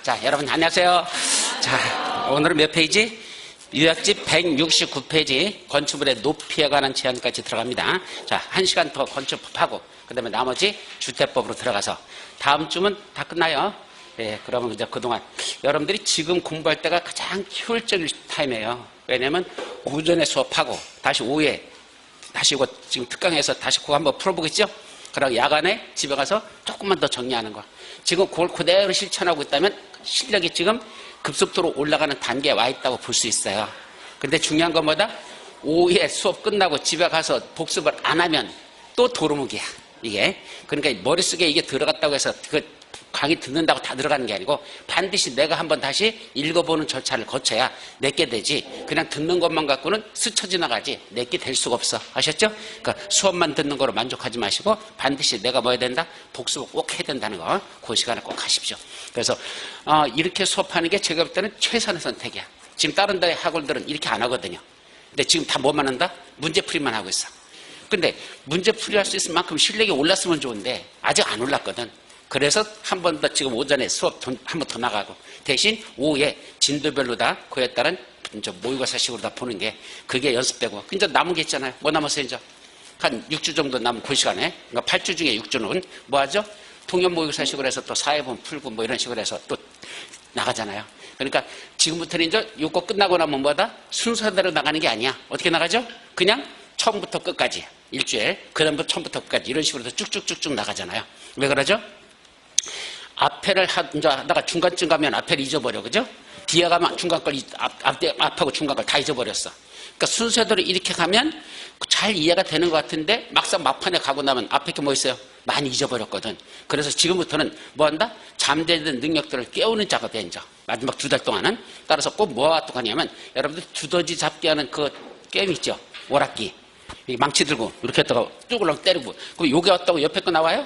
자, 여러분 안녕하세요. 자, 오늘은 몇 페이지? 요약집 169페이지 건축물의 높이에 관한 제한까지 들어갑니다. 자, 1시간 더 건축법하고 그 다음에 나머지 주택법으로 들어가서 다음 주면 다 끝나요. 예, 그러면 이제 그동안 여러분들이 지금 공부할 때가 가장 효율적인 타임이에요. 왜냐면 오전에 수업하고 다시 오후에 다시 이거 지금 특강해서 다시 그거 한번 풀어보겠죠? 그러고 야간에 집에 가서 조금만 더 정리하는 거. 지금 그걸 그대로 실천하고 있다면 실력이 지금 급속도로 올라가는 단계에 와 있다고 볼 수 있어요. 근데 중요한 건 뭐다? 오후에 수업 끝나고 집에 가서 복습을 안 하면 또 도루묵이야, 이게. 그러니까 머릿속에 이게 들어갔다고 해서 그 강의 듣는다고 다 들어가는 게 아니고 반드시 내가 한번 다시 읽어보는 절차를 거쳐야 내게 되지, 그냥 듣는 것만 갖고는 스쳐 지나가지 내게 될 수가 없어. 아셨죠? 그러니까 수업만 듣는 거로 만족하지 마시고 반드시 내가 뭐 해야 된다? 복습을 꼭 해야 된다는 거, 그 시간에 꼭 하십시오. 그래서 이렇게 수업하는 게 제가 볼 때는 최선의 선택이야. 지금 다른 데 학원들은 이렇게 안 하거든요. 근데 지금 다 뭐만 한다? 문제풀이만 하고 있어. 근데 문제풀이 할 수 있을 만큼 실력이 올랐으면 좋은데 아직 안 올랐거든. 그래서 한 번 더 지금 오전에 수업 한 번 더 나가고 대신 오후에 진도별로 다 그에 따른 모의고사식으로 다 보는 게 그게 연습되고. 이제 남은 게 있잖아요. 뭐 남았어요? 이제 한 6주 정도 남은 그 시간에, 그러니까 8주 중에 6주는 뭐 하죠? 통연 모의고사식으로 해서 또 사회본 풀고 뭐 이런 식으로 해서 또 나가잖아요. 그러니까 지금부터는 이제 요거 끝나고 나면 뭐다? 순서대로 나가는 게 아니야. 어떻게 나가죠? 그냥 처음부터 끝까지 일주일, 그 다음부터 처음부터 끝까지 이런 식으로 해서 쭉쭉쭉쭉 나가잖아요. 왜 그러죠? 앞에를 하다가 중간쯤 가면 앞에를 잊어버려, 그죠? 뒤에 가면 중간 걸, 앞하고 중간 걸 다 잊어버렸어. 그러니까 순서대로 이렇게 가면 잘 이해가 되는 것 같은데 막상 막판에 가고 나면 앞에 게 뭐 있어요? 많이 잊어버렸거든. 그래서 지금부터는 뭐 한다? 잠재된 능력들을 깨우는 작업에 이제 마지막 2달 동안은. 따라서 꼭 뭐와 똑같냐면 여러분들 두더지 잡기 하는 그 게임 있죠? 오락기. 망치 들고 이렇게 했다가 쭉 올라가 때리고. 그럼 요게 왔다고 옆에 거 나와요?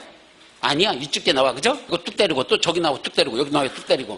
아니야, 이쪽 게 나와, 그죠? 이거 뚝 때리고, 또 저기 나와 뚝 때리고, 여기 나와 뚝 때리고,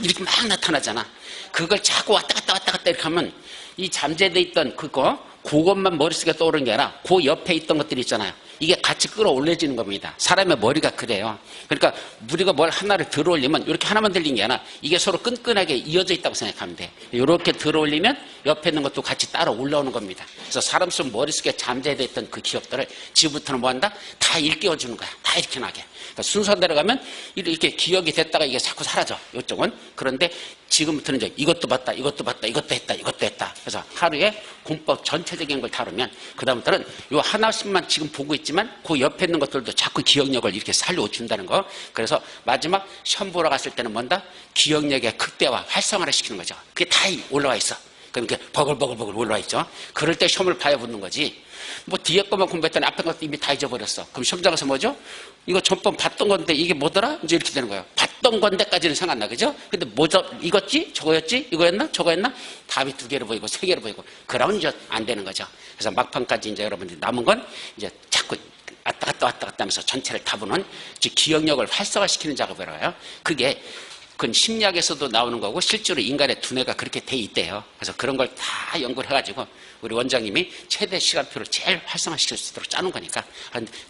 이렇게 막 나타나잖아. 그걸 자꾸 왔다 갔다 이렇게 하면 이 잠재돼 있던 그것만 머릿속에 떠오르는 게 아니라 그 옆에 있던 것들이 있잖아요. 이게 같이 끌어올려지는 겁니다. 사람의 머리가 그래요. 그러니까 우리가 뭘 하나를 들어올리면 이렇게 하나만 들린 게 아니라 이게 서로 끈끈하게 이어져 있다고 생각하면 돼. 이렇게 들어올리면 옆에 있는 것도 같이 따라 올라오는 겁니다. 그래서 사람 속 머릿속에 잠재돼 있던 그 기억들을 지금부터는 뭐 한다? 다 일깨워주는 거야. 다 이렇게 나게. 그러니까 순서대로 가면 이렇게 기억이 됐다가 이게 자꾸 사라져, 이쪽은. 그런데 지금부터는 이제 이것도 봤다, 이것도 봤다, 이것도 했다, 이것도 했다. 그래서 하루에 공법 전체적인 걸 다루면 그다음부터는 요 하나씩만 지금 보고 있지만 그 옆에 있는 것들도 자꾸 기억력을 이렇게 살려준다는 거. 그래서 마지막 시험 보러 갔을 때는 뭔다? 기억력의 극대화, 활성화를 시키는 거죠. 그게 다 올라와 있어. 그러니까 버글버글 올라와 있죠. 그럴 때 시험을 봐야 붙는 거지. 뭐 뒤에 것만 공부했더니 앞에 것도 이미 다 잊어버렸어. 그럼 시험장 가서 뭐죠? 이거 전번 봤던 건데 이게 뭐더라? 이제 이렇게 되는 거예요. 봤던 건데까지는 생각나, 그죠? 근데 뭐죠? 이거지? 저거였지? 이거였나? 저거였나? 답이 2개로 보이고 3개로 보이고. 그러면 이제 안 되는 거죠. 그래서 막판까지 이제 여러분들이 남은 건 이제 자꾸 왔다 갔다 하면서 전체를 다 보는 기억력을 활성화시키는 작업이라고 해요. 그게 그건 심리학에서도 나오는 거고 실제로 인간의 두뇌가 그렇게 돼 있대요. 그래서 그런 걸 다 연구를 해가지고 우리 원장님이 최대 시간표를 제일 활성화시킬 수 있도록 짜는 거니까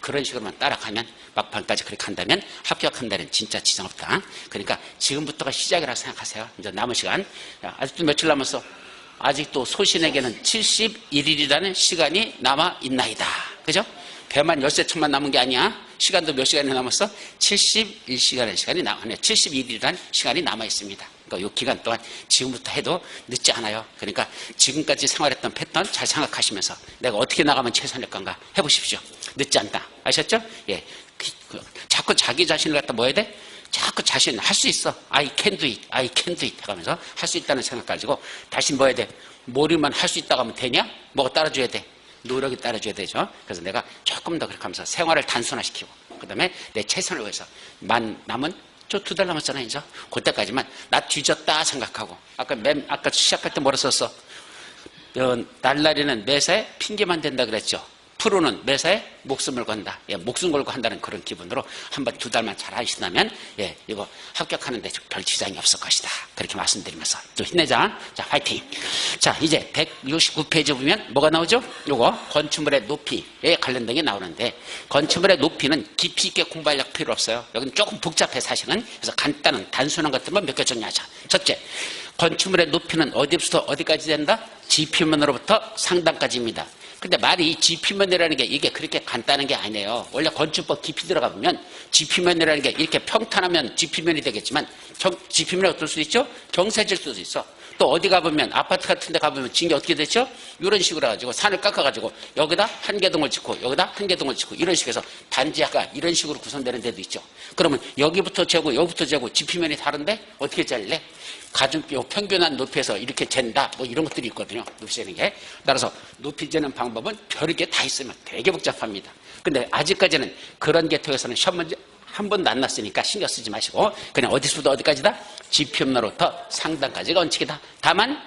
그런 식으로만 따라가면 막판까지 그렇게 한다면 합격한다는 진짜 지장 없다. 그러니까 지금부터가 시작이라고 생각하세요. 이제 남은 시간 아직도 며칠 남았어. 아직도 소신에게는 71일이라는 시간이 남아있나이다. 그죠? 배만 13천만 남은 게 아니야. 시간도 몇 시간이 남았어? 71시간의 시간이 남았네. 71일이라는 시간이 남아있습니다. 그러니까 이 기간 동안 지금부터 해도 늦지 않아요. 그러니까 지금까지 생활했던 패턴 잘 생각하시면서 내가 어떻게 나가면 최선일 건가 해보십시오. 늦지 않다. 아셨죠? 예. 자꾸 자기 자신을 갖다 뭐 해야 돼? 자꾸 자신 할 수 있어. I can do it. I can do it. 해가면서 할 수 있다는 생각 가지고 다시 뭐 해야 돼? 머리만 할 수 있다고 하면 되냐? 뭐가 따라줘야 돼? 노력이 따라줘야 되죠. 그래서 내가 조금 더 그렇게 하면서 생활을 단순화시키고 그 다음에 내 최선을 위해서 남은 2달 남았잖아요. 이제 그때까지만 나 뒤졌다 생각하고 아까 시작할 때 뭐라 썼어? 날라리는 매사에 핑계만 된다 그랬죠. 프로는 매사에 목숨을 건다. 예, 목숨 걸고 한다는 그런 기분으로 한번 2달만 잘 하시다면 예, 이거 합격하는데 별 지장이 없을 것이다. 그렇게 말씀드리면서 또 힘내자. 자, 화이팅. 자, 이제 169페이지 보면 뭐가 나오죠? 요거 건축물의 높이에 관련된 게 나오는데 건축물의 높이는 깊이 있게 공부할 필요 없어요. 여기는 조금 복잡해 사실은. 그래서 간단한 단순한 것들만 몇 개 정리하자. 첫째, 건축물의 높이는 어디부터 어디까지 된다? 지표면으로부터 상단까지입니다. 근데 말이 지표면이라는 게 이게 그렇게 간단한 게 아니에요. 원래 건축법 깊이 들어가 보면 지표면이라는 게 이렇게 평탄하면 지표면이 되겠지만 지표면이 어떨 수도 있죠? 경사질 수도 있어. 또 어디 가보면 아파트 같은 데 가보면 지은 게 어떻게 됐죠? 이런 식으로 해가지고 산을 깎아가지고 여기다 한개동을 짓고 여기다 한개동을 짓고 이런 식으로 해서 단지가 이런 식으로 구성되는 데도 있죠. 그러면 여기부터 재고 여기부터 재고 지표면이 다른데 어떻게 잘래? 가중비 평균한 높이에서 이렇게 잰다 뭐 이런 것들이 있거든요. 높이 재는 게. 따라서 높이 재는 방법은 별게 다 있으면 되게 복잡합니다. 근데 아직까지는 그런 계통에서는 시험 문제 한 번도 안 났으니까 신경 쓰지 마시고 그냥 어디서부터 어디까지다? 지표면으로부터 상단까지가 원칙이다. 다만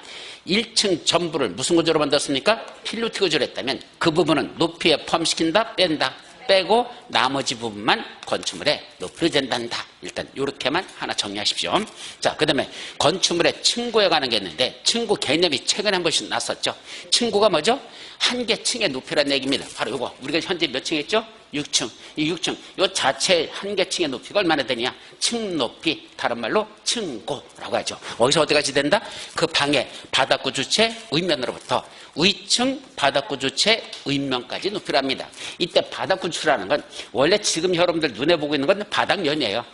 1층 전부를 무슨 구조로 만들었습니까? 필로티 구조로 했다면 그 부분은 높이에 포함시킨다 뺀다. 빼고 나머지 부분만 건축물의 높이로 된단다. 일단 이렇게만 하나 정리하십시오. 자, 그 다음에 건축물의 층고에 관한 게 있는데 층고 개념이 최근에 한 번씩 났었죠. 층고가 뭐죠? 한 개 층의 높이라는 얘기입니다. 바로 이거 우리가 현재 몇 층 했죠? 6층. 이 6층 이 자체 한 개 층의 높이가 얼마나 되냐? 층 높이, 다른 말로 층고라고 하죠. 어디서 어디까지 된다? 그 방의 바닥구 주체 윗면으로부터 위층 바닥구 주체 윗면까지 높이랍니다. 이때 바닥구 주체라는 건 원래 지금 여러분들 눈에 보고 있는 건 바닥면이에요.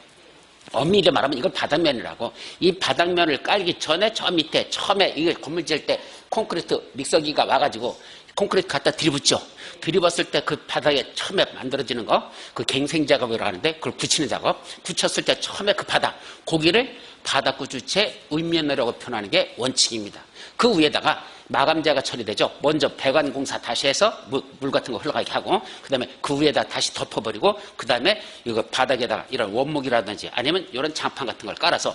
엄밀히 말하면 이걸 바닥면이라고. 이 바닥면을 깔기 전에 저 밑에 처음에 이걸 건물 지을 때 콘크리트 믹서기가 와가지고 콘크리트 갖다 들이붓죠. 들이붓을 때 그 바닥에 처음에 만들어지는 거, 그 갱생 작업이라고 하는데 그걸 붙이는 작업. 붙였을 때 처음에 그 바닥, 고기를 바닥구 주체 윗면이라고 표현하는 게 원칙입니다. 그 위에다가 마감재가 처리되죠. 먼저 배관공사 다시 해서 물 같은 거 흘러가게 하고 그 다음에 그 위에다 다시 덮어버리고 그 다음에 이거 바닥에다가 이런 원목이라든지 아니면 이런 장판 같은 걸 깔아서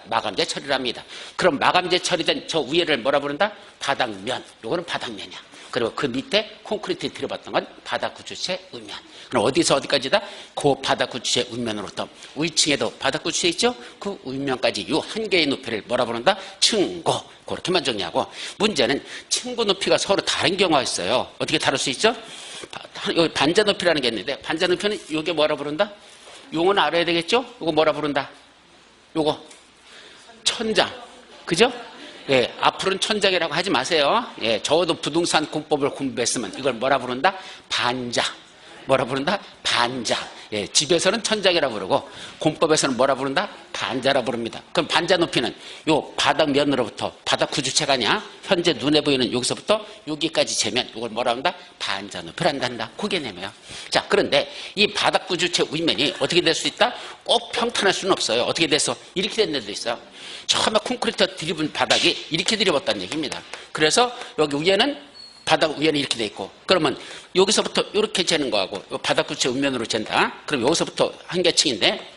마감재 처리를 합니다. 그럼 마감재 처리된 저 위에를 뭐라 부른다? 바닥면. 요거는 바닥면이야. 그리고 그 밑에 콘크리트 들여봤던 건 바닥구 주체 윗면. 그럼 어디서 어디까지다? 그 바닥구 주체 윗면으로부터 위층에도 바닥구 주체 있죠? 그 윗면까지 이 한 개의 높이를 뭐라 부른다? 층고. 그렇게만 정리하고 문제는 층고 높이가 서로 다른 경우가 있어요. 어떻게 다룰 수 있죠? 여기 반자 높이라는 게 있는데 반자 높이는 이게 뭐라 부른다? 용어는 알아야 되겠죠? 이거 뭐라 부른다? 요거 천장. 그죠? 예, 앞으로는 천장이라고 하지 마세요. 예, 적어도 부동산 공법을 공부했으면 이걸 뭐라 부른다? 반자. 뭐라 부른다? 반자. 예, 집에서는 천장이라고 부르고 공법에서는 뭐라 부른다? 반자라 부릅니다. 그럼 반자 높이는 요 바닥면으로부터 바닥 구주체가 아니야. 현재 눈에 보이는 여기서부터 여기까지 재면 이걸 뭐라 한다? 반자 높이를 한다. 그 개념이에요. 자, 그런데 이 바닥 구주체 윗면이 어떻게 될 수 있다? 꼭 평탄할 수는 없어요. 어떻게 돼서 이렇게 된 데도 있어요. 처음에 콘크리트 들이분 바닥이 이렇게 들이봤다는 얘기입니다. 그래서 여기 위에는 바닥 위에는 이렇게 돼 있고 그러면 여기서부터 이렇게 재는 거하고 바닥 구체 윗면으로 잰다. 그럼 여기서부터 한 개 층인데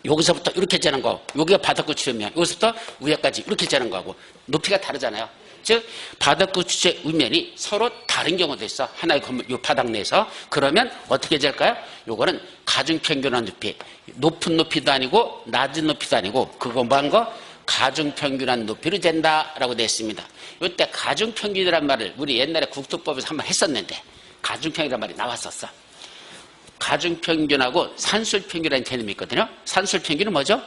여기서부터 이렇게 재는 거 여기가 바닥 구체 윗면 여기서부터 위에까지 이렇게 재는 거하고 높이가 다르잖아요. 즉 바닥 구체 윗면이 서로 다른 경우도 있어. 하나의 건물 이 바닥 내에서. 그러면 어떻게 될까요? 요거는 가중평균한 높이. 높은 높이도 아니고 낮은 높이도 아니고 그거 뭐한 거? 가중평균한 높이로 된다라고 되어 있습니다. 이때 가중평균이란 말을 우리 옛날에 국토법에서 한번 했었는데 가중평균이란 말이 나왔었어. 가중평균하고 산술평균이라는 개념이 있거든요. 산술평균은 뭐죠?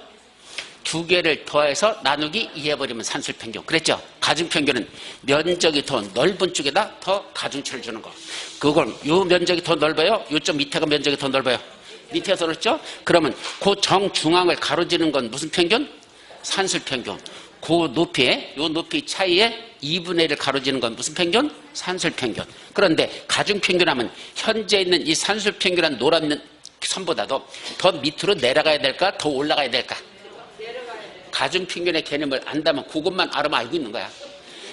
두 개를 더해서 나누기 2 해버리면 산술평균. 그랬죠? 가중평균은 면적이 더 넓은 쪽에다 더 가중치를 주는 거. 그걸 요 면적이 더 넓어요? 요쪽 밑에가 면적이 더 넓어요? 밑에가 더 넓죠? 그러면 그 정중앙을 가로지르는 건 무슨 평균? 산술평균. 그 높이에 요 높이 차이에 2분의 1을 가로지는 건 무슨 평균? 산술평균. 그런데 가중평균하면 현재 있는 이 산술평균한 노란 선보다도 더 밑으로 내려가야 될까? 더 올라가야 될까? 가중평균의 개념을 안다면 그것만 알아만 알고 있는 거야.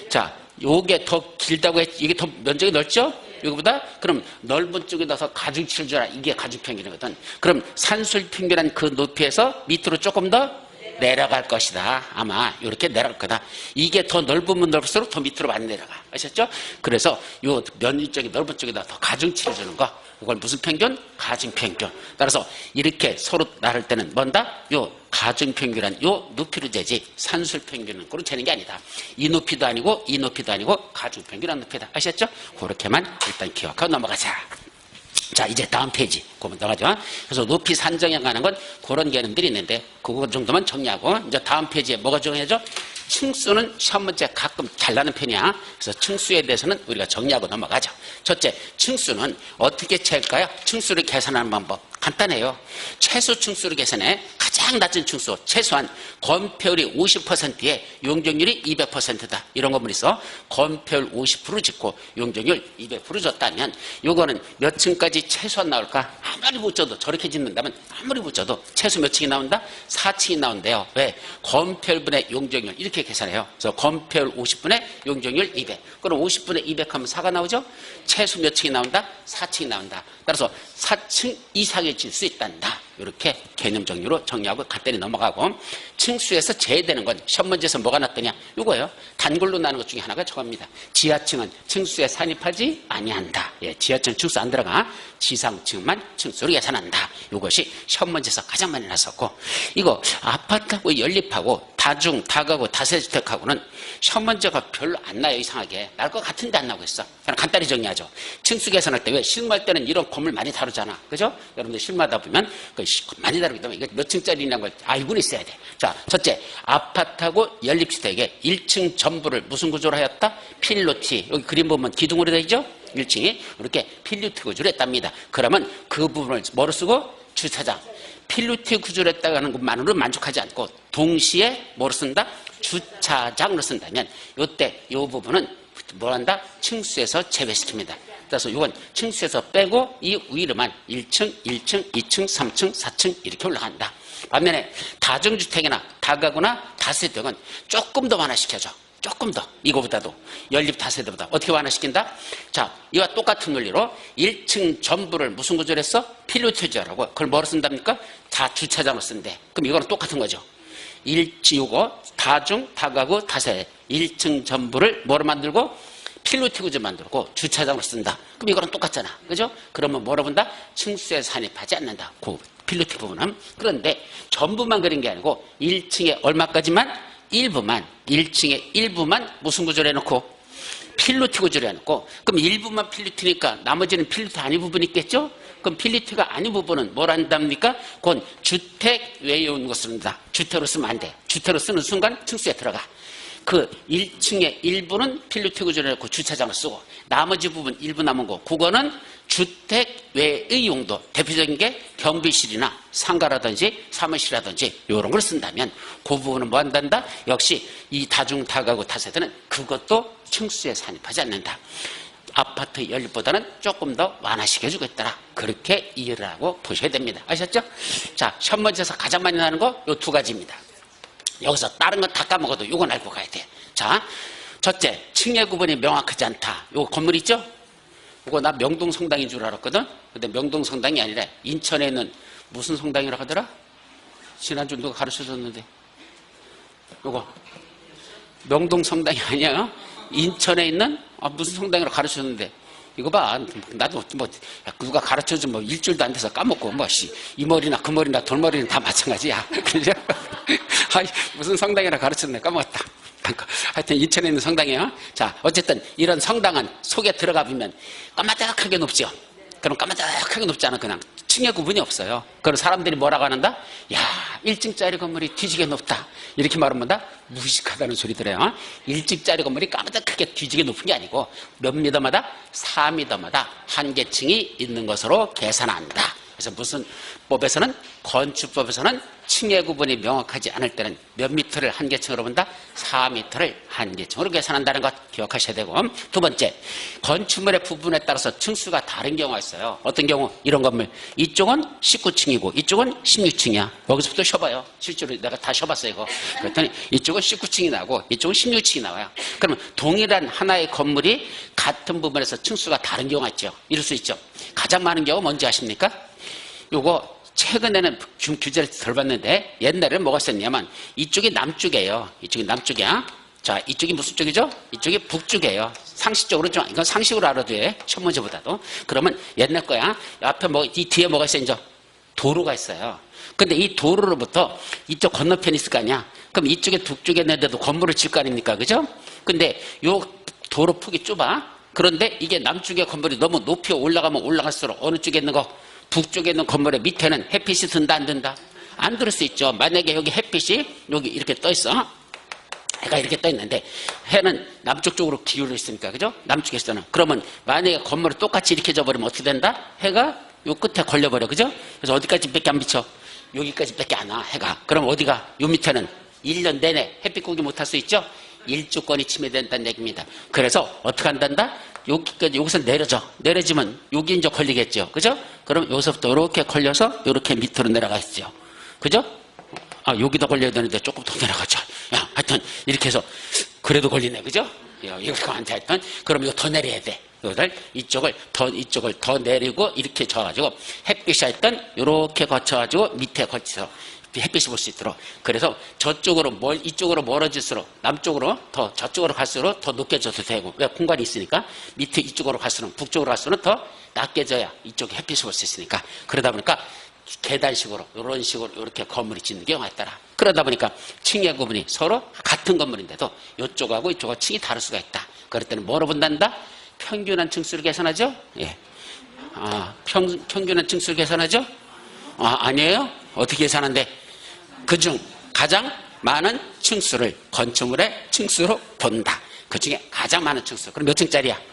자, 요게 더 길다고 했지. 이게 더 면적이 넓죠? 여기보다? 그럼 넓은 쪽에다 서 가중치를 줘라. 이게 가중평균이거든. 그럼 산술평균한 그 높이에서 밑으로 조금 더 내려갈 것이다. 아마 이렇게 내려갈 거다. 이게 더 넓으면 넓을수록 더 밑으로 많이 내려가. 아셨죠? 그래서 요 면 쪽이 넓은 쪽에다 더 가중치를 주는 거. 이걸 무슨 평균? 가중평균. 따라서 이렇게 서로 나를 때는 뭔다? 요 가중평균은 요 높이로 재지 산술평균은 그로 재는 게 아니다. 이 높이도 아니고 이 높이도 아니고 가중평균한 높이다. 아셨죠? 그렇게만 일단 기억하고 넘어가자. 자, 이제 다음 페이지. 그거 넘어가죠. 그래서 높이 산정에 관한 건 그런 개념들이 있는데 그거 정도만 정리하고 이제 다음 페이지에 뭐가 정해져? 층수는 시험 문제 가끔 잘 나는 편이야. 그래서 층수에 대해서는 우리가 정리하고 넘어가죠. 첫째, 층수는 어떻게 잴까요? 층수를 계산하는 방법 간단해요. 최소 층수를 계산해 가장 낮은 층수, 최소한 건폐율이 50%에 용적률이 200%다. 이런 건물 있어. 건폐율 50% 짓고 용적률 200% 줬다면 요거는 몇 층까지 최소한 나올까? 아무리 못 져도 저렇게 짓는다면 아무리 못 져도 최소 몇 층이 나온다? 4층이 나온대요. 왜? 건폐율분의 용적률 이렇게 계산해요. 그래서 건폐율 50분의 용적률 200. 그럼 50분의 200 하면 4가 나오죠? 최소 몇 층이 나온다? 4층이 나온다. 따라서 4층 이상의 질 수 있단다. 이렇게 개념 정리로 정리하고 간단히 넘어가고 층수에서 제외되는 건 시험 문제에서 뭐가 났더냐? 이거예요. 단글로 나는 것 중에 하나가 저겁니다. 지하층은 층수에 산입하지 아니한다. 예, 지하층 층수 안 들어가. 지상층만 층수로 계산한다. 이것이 시험 문제에서 가장 많이 났었고 이거 아파트하고 연립하고 다중, 다가구, 다세주택하고는 시험 문제가 별로 안 나요. 이상하게. 날 것 같은데 안 나오고 있어. 그냥 간단히 정리하죠. 층수 계산할 때 왜 실무할 때는 이런 건물 많이 다루잖아. 그죠? 여러분들 실무하다 보면 많이 다루기 때문에 이거 몇 층짜리라는 걸 알고는 있어야 돼. 자, 첫째, 아파트하고 연립주택의 1층 전부를 무슨 구조로 하였다? 필로티. 여기 그림 보면 기둥으로 되어 있죠? 1층이 이렇게 필로티 구조로 했답니다. 그러면 그 부분을 뭐로 쓰고? 주차장. 필로티 구조로 했다는 것만으로 만족하지 않고 동시에 뭐로 쓴다? 주차장으로 쓴다면 이때 이 부분은 뭘 한다? 층수에서 제외시킵니다. 그래서 이건 층수에서 빼고 이 위로만 1층, 1층, 2층, 3층, 4층 이렇게 올라간다. 반면에 다중주택이나 다가구나 다세대는 조금 더 완화시켜줘. 조금 더 이거보다도 연립 다세대보다 어떻게 완화시킨다? 자, 이와 똑같은 논리로 1층 전부를 무슨 구조로 했어? 필로티구조라고. 그걸 뭐로 쓴답니까? 다 주차장으로 쓴대. 그럼 이거는 똑같은 거죠. 1층 요거 다중, 다가구, 다세대 1층 전부를 뭐로 만들고? 필로티 구조 만들고 주차장으로 쓴다. 그럼 이거랑 똑같잖아. 그죠? 그러면 뭐로 본다? 층수에 산입하지 않는다. 그 필로티 부분은. 그런데 전부만 그린 게 아니고 1층에 얼마까지만? 일부만. 1층에 일부만 무슨 구조로 해놓고? 필로티 구조로 해놓고. 그럼 일부만 필로티니까 나머지는 필로티 아닌 부분이 있겠죠? 그럼 필로티가 아닌 부분은 뭘 한답니까? 그건 주택 외에 온 것을 쓴다. 주택으로 쓰면 안 돼. 주택으로 쓰는 순간 층수에 들어가. 그 1층의 일부는 필로티 구조를 해놓고 주차장을 쓰고 나머지 부분 일부 남은 거 그거는 주택 외의 용도 대표적인 게 경비실이나 상가라든지 사무실이라든지 이런 걸 쓴다면 그 부분은 뭐 한단다? 역시 이 다중 다가구 다세대는 그것도 층수에 산입하지 않는다. 아파트 연립보다는 조금 더 완화시켜주고 있더라. 그렇게 이해를 하고 보셔야 됩니다. 아셨죠? 자, 시험 문제에서 가장 많이 나는 거 요 두 가지입니다. 여기서 다른 건 다 까먹어도 이건 알고 가야 돼. 자, 첫째, 층의 구분이 명확하지 않다. 요 건물 있죠? 이거 나 명동 성당인 줄 알았거든? 근데 명동 성당이 아니라 인천에 있는 무슨 성당이라고 하더라? 지난주 누가 가르쳐 줬는데. 요거. 명동 성당이 아니야. 인천에 있는 무슨 성당이라고 가르쳐 줬는데. 이거 봐. 나도 누가 가르쳐 준 일주일도 안 돼서 까먹고 이 머리나 그 머리나 돌머리는 다 마찬가지야. 그죠? 무슨 성당이라 가르쳤네. 까먹었다. 하여튼 인천에 있는 성당이에요. 자, 어쨌든 이런 성당은 속에 들어가 보면 까마득하게 높죠. 그럼 까마득하게 높지 않아. 그냥 층의 구분이 없어요. 그럼 사람들이 뭐라고 하는다? 야, 1층짜리 건물이 뒤지게 높다. 이렇게 말하면 다 무식하다는 소리 들어요. 1층짜리 건물이 까마득하게 뒤지게 높은 게 아니고 몇 미터마다 4미터마다 한 개층이 있는 것으로 계산한다. 그래서 무슨 법에서는 건축법에서는 층의 구분이 명확하지 않을 때는 몇 미터를 한 개층으로 본다? 4미터를 한 개층으로 계산한다는 것 기억하셔야 되고, 두 번째, 건축물의 부분에 따라서 층수가 다른 경우가 있어요. 어떤 경우? 이런 건물. 이쪽은 19층이고 이쪽은 16층이야. 여기서부터 쉬어봐요. 실제로 내가 다 쉬어봤어요. 이거. 그랬더니 이쪽은 19층이 나오고 이쪽은 16층이 나와요. 그러면 동일한 하나의 건물이 같은 부분에서 층수가 다른 경우가 있죠. 이럴 수 있죠. 가장 많은 경우 뭔지 아십니까? 요거 최근에는 좀 규제를 덜 받는데 옛날에는 뭐가 있었냐면 이쪽이 남쪽이에요. 이쪽이 남쪽이야. 자, 이쪽이 무슨 쪽이죠? 이쪽이 북쪽이에요. 상식적으로 좀 이건 상식으로 알아도 돼. 첫 문제보다도. 그러면 옛날 거야. 앞에 이 뒤에 뭐가 있어요? 이제 도로가 있어요. 근데 이 도로로부터 이쪽 건너편이 있을 거 아니야. 그럼 이쪽에 북쪽에 있는데도 건물을 질 거 아닙니까? 그죠? 근데 요 도로 폭이 좁아. 그런데 이게 남쪽의 건물이 너무 높이 올라가면 올라갈수록 어느 쪽에 있는 거? 북쪽에 있는 건물의 밑에는 햇빛이 든다 안 든다? 안 들 수 있죠. 만약에 여기 햇빛이 여기 이렇게 떠 있어. 해가 이렇게 떠 있는데 해는 남쪽 쪽으로 기울어 있으니까 그죠? 남쪽에서는. 그러면 만약에 건물이 똑같이 이렇게 져버리면 어떻게 된다? 해가 요 끝에 걸려버려. 그죠? 그래서 어디까지밖에 안 비쳐? 여기까지밖에 안 와. 해가. 그럼 어디가? 요 밑에는 1년 내내 햇빛 구경 못할 수 있죠? 일주권이 침해된다는 얘기입니다. 그래서 어떻게 한단다? 여기까지 여기서 내려지면 여기 이제 걸리겠죠. 그죠? 그럼 여기서부터 이렇게 걸려서 이렇게 밑으로 내려가겠죠. 그죠? 아, 여기도 걸려야 되는데 조금 더 내려가자. 야, 하여튼 이렇게 해서 그래도 걸리네. 그죠? 이거 안 돼. 하여튼 그럼 이거 더 내려야 돼. 이쪽을 더 내리고 이렇게 져가지고 햇빛이 하여튼 이렇게 거쳐가지고 밑에 걸쳐서 햇빛이 볼 수 있도록. 그래서 이쪽으로 멀어질수록 남쪽으로 더 저쪽으로 갈수록 더 높게 져도 되고. 왜? 공간이 있으니까. 밑에 이쪽으로 갈수록 북쪽으로 갈수록 더 낮게 져야 이쪽에 햇빛이 볼 수 있으니까. 그러다 보니까 계단식으로 이런 식으로 이렇게 건물이 짓는 경우가 있더라. 그러다 보니까 층의 구분이 서로 같은 건물인데도 이쪽하고 이쪽하고 층이 다를 수가 있다. 그럴 때는 뭐로 본단다? 평균한 층수를 계산하죠? 예. 평균한 층수를 계산하죠? 아니에요? 어떻게 계산하는데? 그중 가장 많은 층수를 건축물의 층수로 본다. 그 중에 가장 많은 층수. 그럼 몇 층짜리야?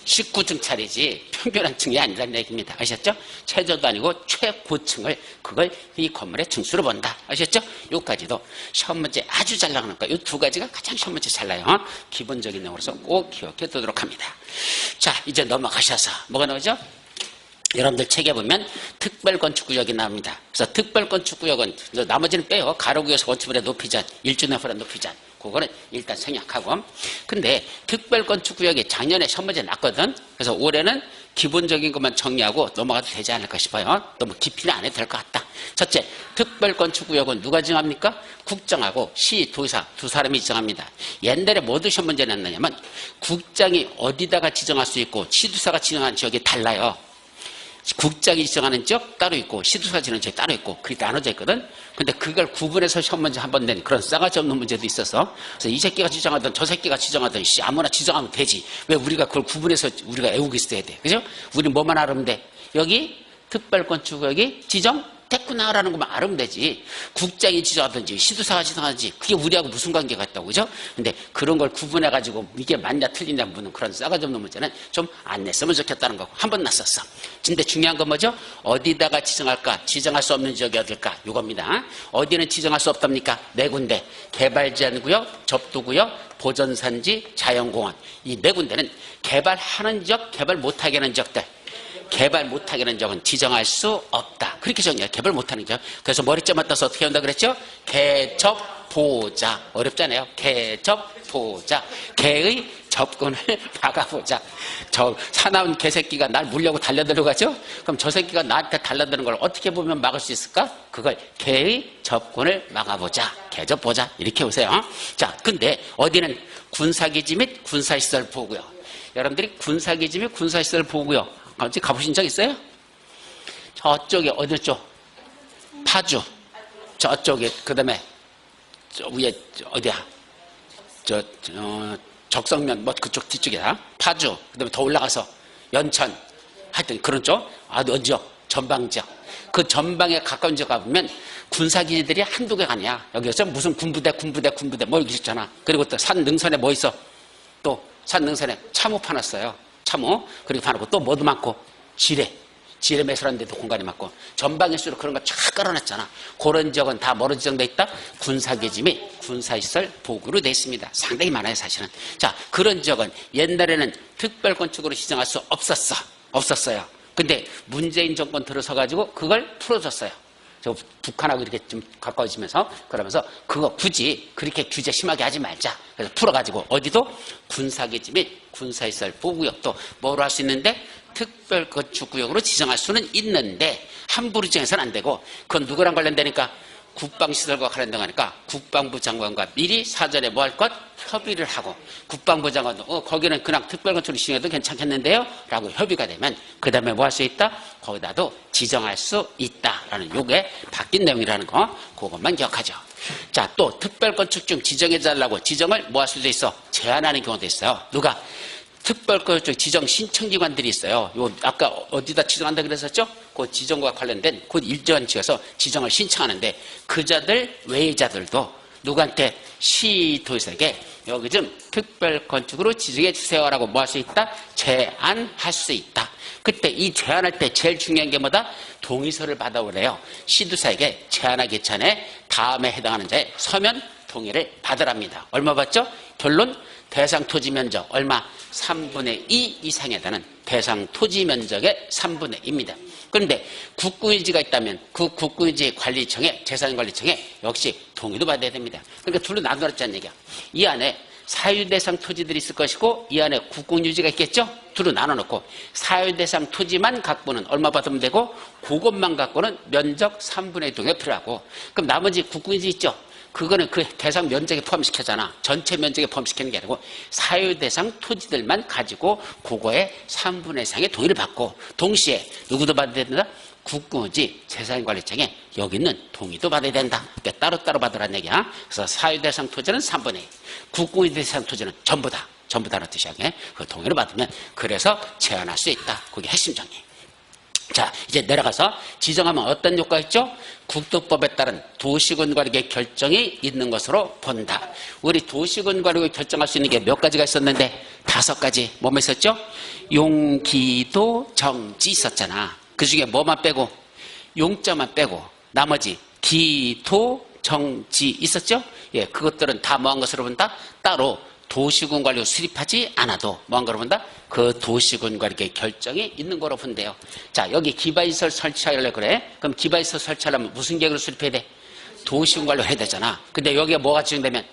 19층짜리지 평균한 층이 아니라는 얘기입니다. 아셨죠? 최저도 아니고 최고층을 그걸 이 건물의 층수로 본다. 아셨죠? 요까지도 시험 문제 아주 잘 나가는 거예요. 이 두 가지가 가장 시험 문제 잘 나요. 기본적인 내용으로서 꼭 기억해 두도록 합니다. 자, 이제 넘어가셔서 뭐가 나오죠? 여러분들 책에 보면 특별건축구역이 나옵니다. 그래서 특별건축구역은 나머지는 빼요. 가로구에서 건축물의 높이전, 일주내풀의 높이전. 그거는 일단 생략하고. 근데 특별건축구역이 작년에 시험 문제 났거든. 그래서 올해는 기본적인 것만 정리하고 넘어가도 되지 않을까 싶어요. 너무 깊이는 안 해도 될 것 같다. 첫째, 특별건축구역은 누가 지정합니까? 국장하고 시, 도사 두 사람이 지정합니다. 옛날에 뭐도 시험 문제 났느냐면 국장이 어디다가 지정할 수 있고 시도사가 지정한 지역이 달라요. 국장이 지정하는 지역 따로 있고 시도사가 지정하는 지역 따로 있고 그게 나눠져 있거든. 근데 그걸 구분해서 시험 문제 한 번 낸 그런 싸가지 없는 문제도 있어서 그래서 이 새끼가 지정하든 저 새끼가 지정하든 아무나 지정하면 되지. 왜 우리가 그걸 구분해서 우리가 애우고 있어야 돼. 그죠? 우리 뭐만 알으면 돼. 여기 특별건축구역이 지정됐구나라는 것만 알으면 되지. 국장이 지정하든지 시도사가 지정하든지 그게 우리하고 무슨 관계가 있다고. 그죠? 근데 그런 걸 구분해가지고 이게 맞냐 틀리냐 묻는 그런 싸가지 없는 문제는 좀 안 냈으면 좋겠다는 거고 한 번 났었어. 근데 중요한 건 뭐죠? 어디다가 지정할까? 지정할 수 없는 지역이 어딜까? 이겁니다. 어디는 지정할 수 없답니까? 네 군데. 개발제한구역, 접두구역, 보전산지, 자연공원. 이 네 군데는 개발하는 지역, 개발 못하게 하는 지역들. 개발 못하게 하는 지역은 지정할 수 없다. 그렇게 정리해요. 개발 못하는 지역. 그래서 머리점만 떠서 어떻게 한다 그랬죠? 개접보자. 어렵잖아요. 개접보자. 개의 접근을 막아보자. 저 사나운 개새끼가 날 물려고 달려들어가죠? 그럼 저 새끼가 나한테 달려드는 걸 어떻게 보면 막을 수 있을까? 그걸 개의 접근을 막아보자. 개접보자. 이렇게 오세요. 자, 근데 어디는 군사기지 및 군사시설 보고요. 여러분들이 군사기지 및 군사시설 보고요. 어디 가보신 적 있어요? 저쪽에 어디 쪽? 파주. 저쪽에 그다음에 저 위에 어디야? 적성면 뭐 그쪽 뒤쪽이다. 파주. 그다음에 더 올라가서 연천. 하여튼 그런 쪽. 어디요? 전방 지역. 그 전방에 가까운 지역 가보면 군사기지들이 한두 개가 아니야. 여기서 무슨 군부대 뭐 이렇게 있잖아. 그리고 또 산 능선에 뭐 있어? 또 산 능선에 참호 파놨어요. 참호. 그리고 파놓고 또 뭐도 많고 지뢰 매설한 데도 공간이 많고 전방일수록 그런 거 쫙 깔아놨잖아. 그런 지역은 다 뭐로 지정돼 있다? 군사기지 및 군사시설 보구로 돼 있습니다. 상당히 많아요 사실은. 자, 그런 지역은 옛날에는 특별건축으로 지정할 수 없었어요. 근데 문재인 정권 들어서가지고 그걸 풀어줬어요. 저 북한하고 이렇게 좀 가까워지면서 그러면서 그거 굳이 그렇게 규제 심하게 하지 말자. 그래서 풀어가지고 어디도 군사기지 및 군사시설 보구역도 뭐로 할 수 있는데 특별건축구역으로 지정할 수는 있는데 함부로 지정해서는 안 되고 그건 누구랑 관련되니까 국방시설과 관련된 거니까 국방부 장관과 미리 사전에 뭐 할 것? 협의를 하고 국방부 장관도 거기는 그냥 특별건축을 지정해도 괜찮겠는데요? 라고 협의가 되면 그 다음에 뭐 할 수 있다? 거기다도 지정할 수 있다라는 요게 바뀐 내용이라는 거 그것만 기억하죠. 자, 또 특별건축 중 지정해달라고 지정을 뭐 할 수도 있어? 제한하는 경우도 있어요. 누가? 특별건축 지정 신청기관들이 있어요. 요 아까 어디다 지정한다 그랬었죠? 그 지정과 관련된 그 일정한 지어서 지정을 신청하는데 그 자들 외의 자들도 누구한테 시도에서에게 여기 좀 특별건축으로 지정해 주세요라고 뭐 할 수 있다? 제안할 수 있다. 그때 이 제안할 때 제일 중요한 게 뭐다? 동의서를 받아오래요. 시도사에게 제안하기 전에 다음에 해당하는 자의 서면 동의를 받으랍니다. 얼마 받죠? 결론 대상 토지 면적 얼마? 3분의 2 이상에 되는 대상 토지 면적의 3분의 2입니다. 그런데 국구유지가 있다면 그 국구유지 관리청에 재산관리청에 역시 동의도 받아야 됩니다. 그러니까 둘로 나누었다는 얘기야. 이 안에 사유대상 토지들이 있을 것이고 이 안에 국공유지가 있겠죠? 둘로 나눠놓고 사유대상 토지만 갖고는 얼마 받으면 되고 그것만 갖고는 면적 3분의 2 동의가 필요하고 그럼 나머지 국공유지 있죠? 그거는 그 대상 면적에 포함시키잖아. 전체 면적에 포함시키는 게 아니고 사유대상 토지들만 가지고 그거에 3분의 1상의 동의를 받고 동시에 누구도 받아야 된다? 국공유지 재산관리청에 여기는 동의도 받아야 된다. 그러니까 따로따로 받으라는 얘기야. 그래서 사유대상 토지는 3분의 2, 국공유지 대상 토지는 전부 다라는 뜻이야. 그 동의를 받으면 그래서 제한할 수 있다. 그게 핵심 정의. 자, 이제 내려가서 지정하면 어떤 효과가 있죠? 국토법에 따른 도시군관리계 결정이 있는 것으로 본다. 우리 도시군관리계 결정할 수 있는 게 몇 가지가 있었는데 5가지. 뭐뭐 있었죠? 용기도 정지 있었잖아. 그 중에 뭐만 빼고? 용자만 빼고 나머지 기도 정지 있었죠? 예, 그것들은 다 뭐한 것으로 본다? 따로 도시군 관리로 수립하지 않아도 뭐한 거로 본다? 그 도시군 관리의 결정이 있는 거로 본대요. 자, 여기 기반시설 설치하려고 그래. 그럼 기반시설 설치하려면 무슨 계획으로 수립해야 돼? 도시군 관리를 해야 되잖아. 근데 여기에 뭐가 지정되면?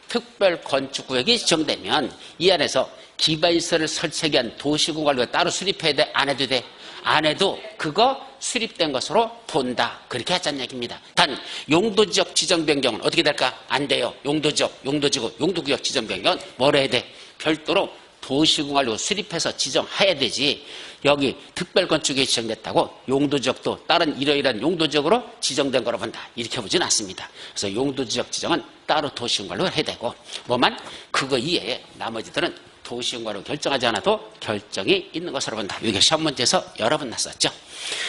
특별건축구역이 지정되면 이 안에서 기반시설을 설치하기 위한 도시군 관리가 따로 수립해야 돼? 안 해도 돼? 안 해도 그거 수립된 것으로 본다. 그렇게 하자는 얘기입니다. 단 용도지역 지정 변경은 어떻게 될까? 안 돼요. 용도지역, 용도지구, 용도구역 지정 변경은 뭘 해야 돼? 별도로 도시군관리로 수립해서 지정해야 되지. 여기 특별건축이 지정됐다고 용도지역도 다른 이러이러한 용도지역으로 지정된 거로 본다. 이렇게 보진 않습니다. 그래서 용도지역 지정은 따로 도시군관리로 해야 되고 뭐만 그거 이외에 나머지들은 도시군관리로 결정하지 않아도 결정이 있는 것으로 본다. 이게 시험 문제에서 여러 번 났었죠.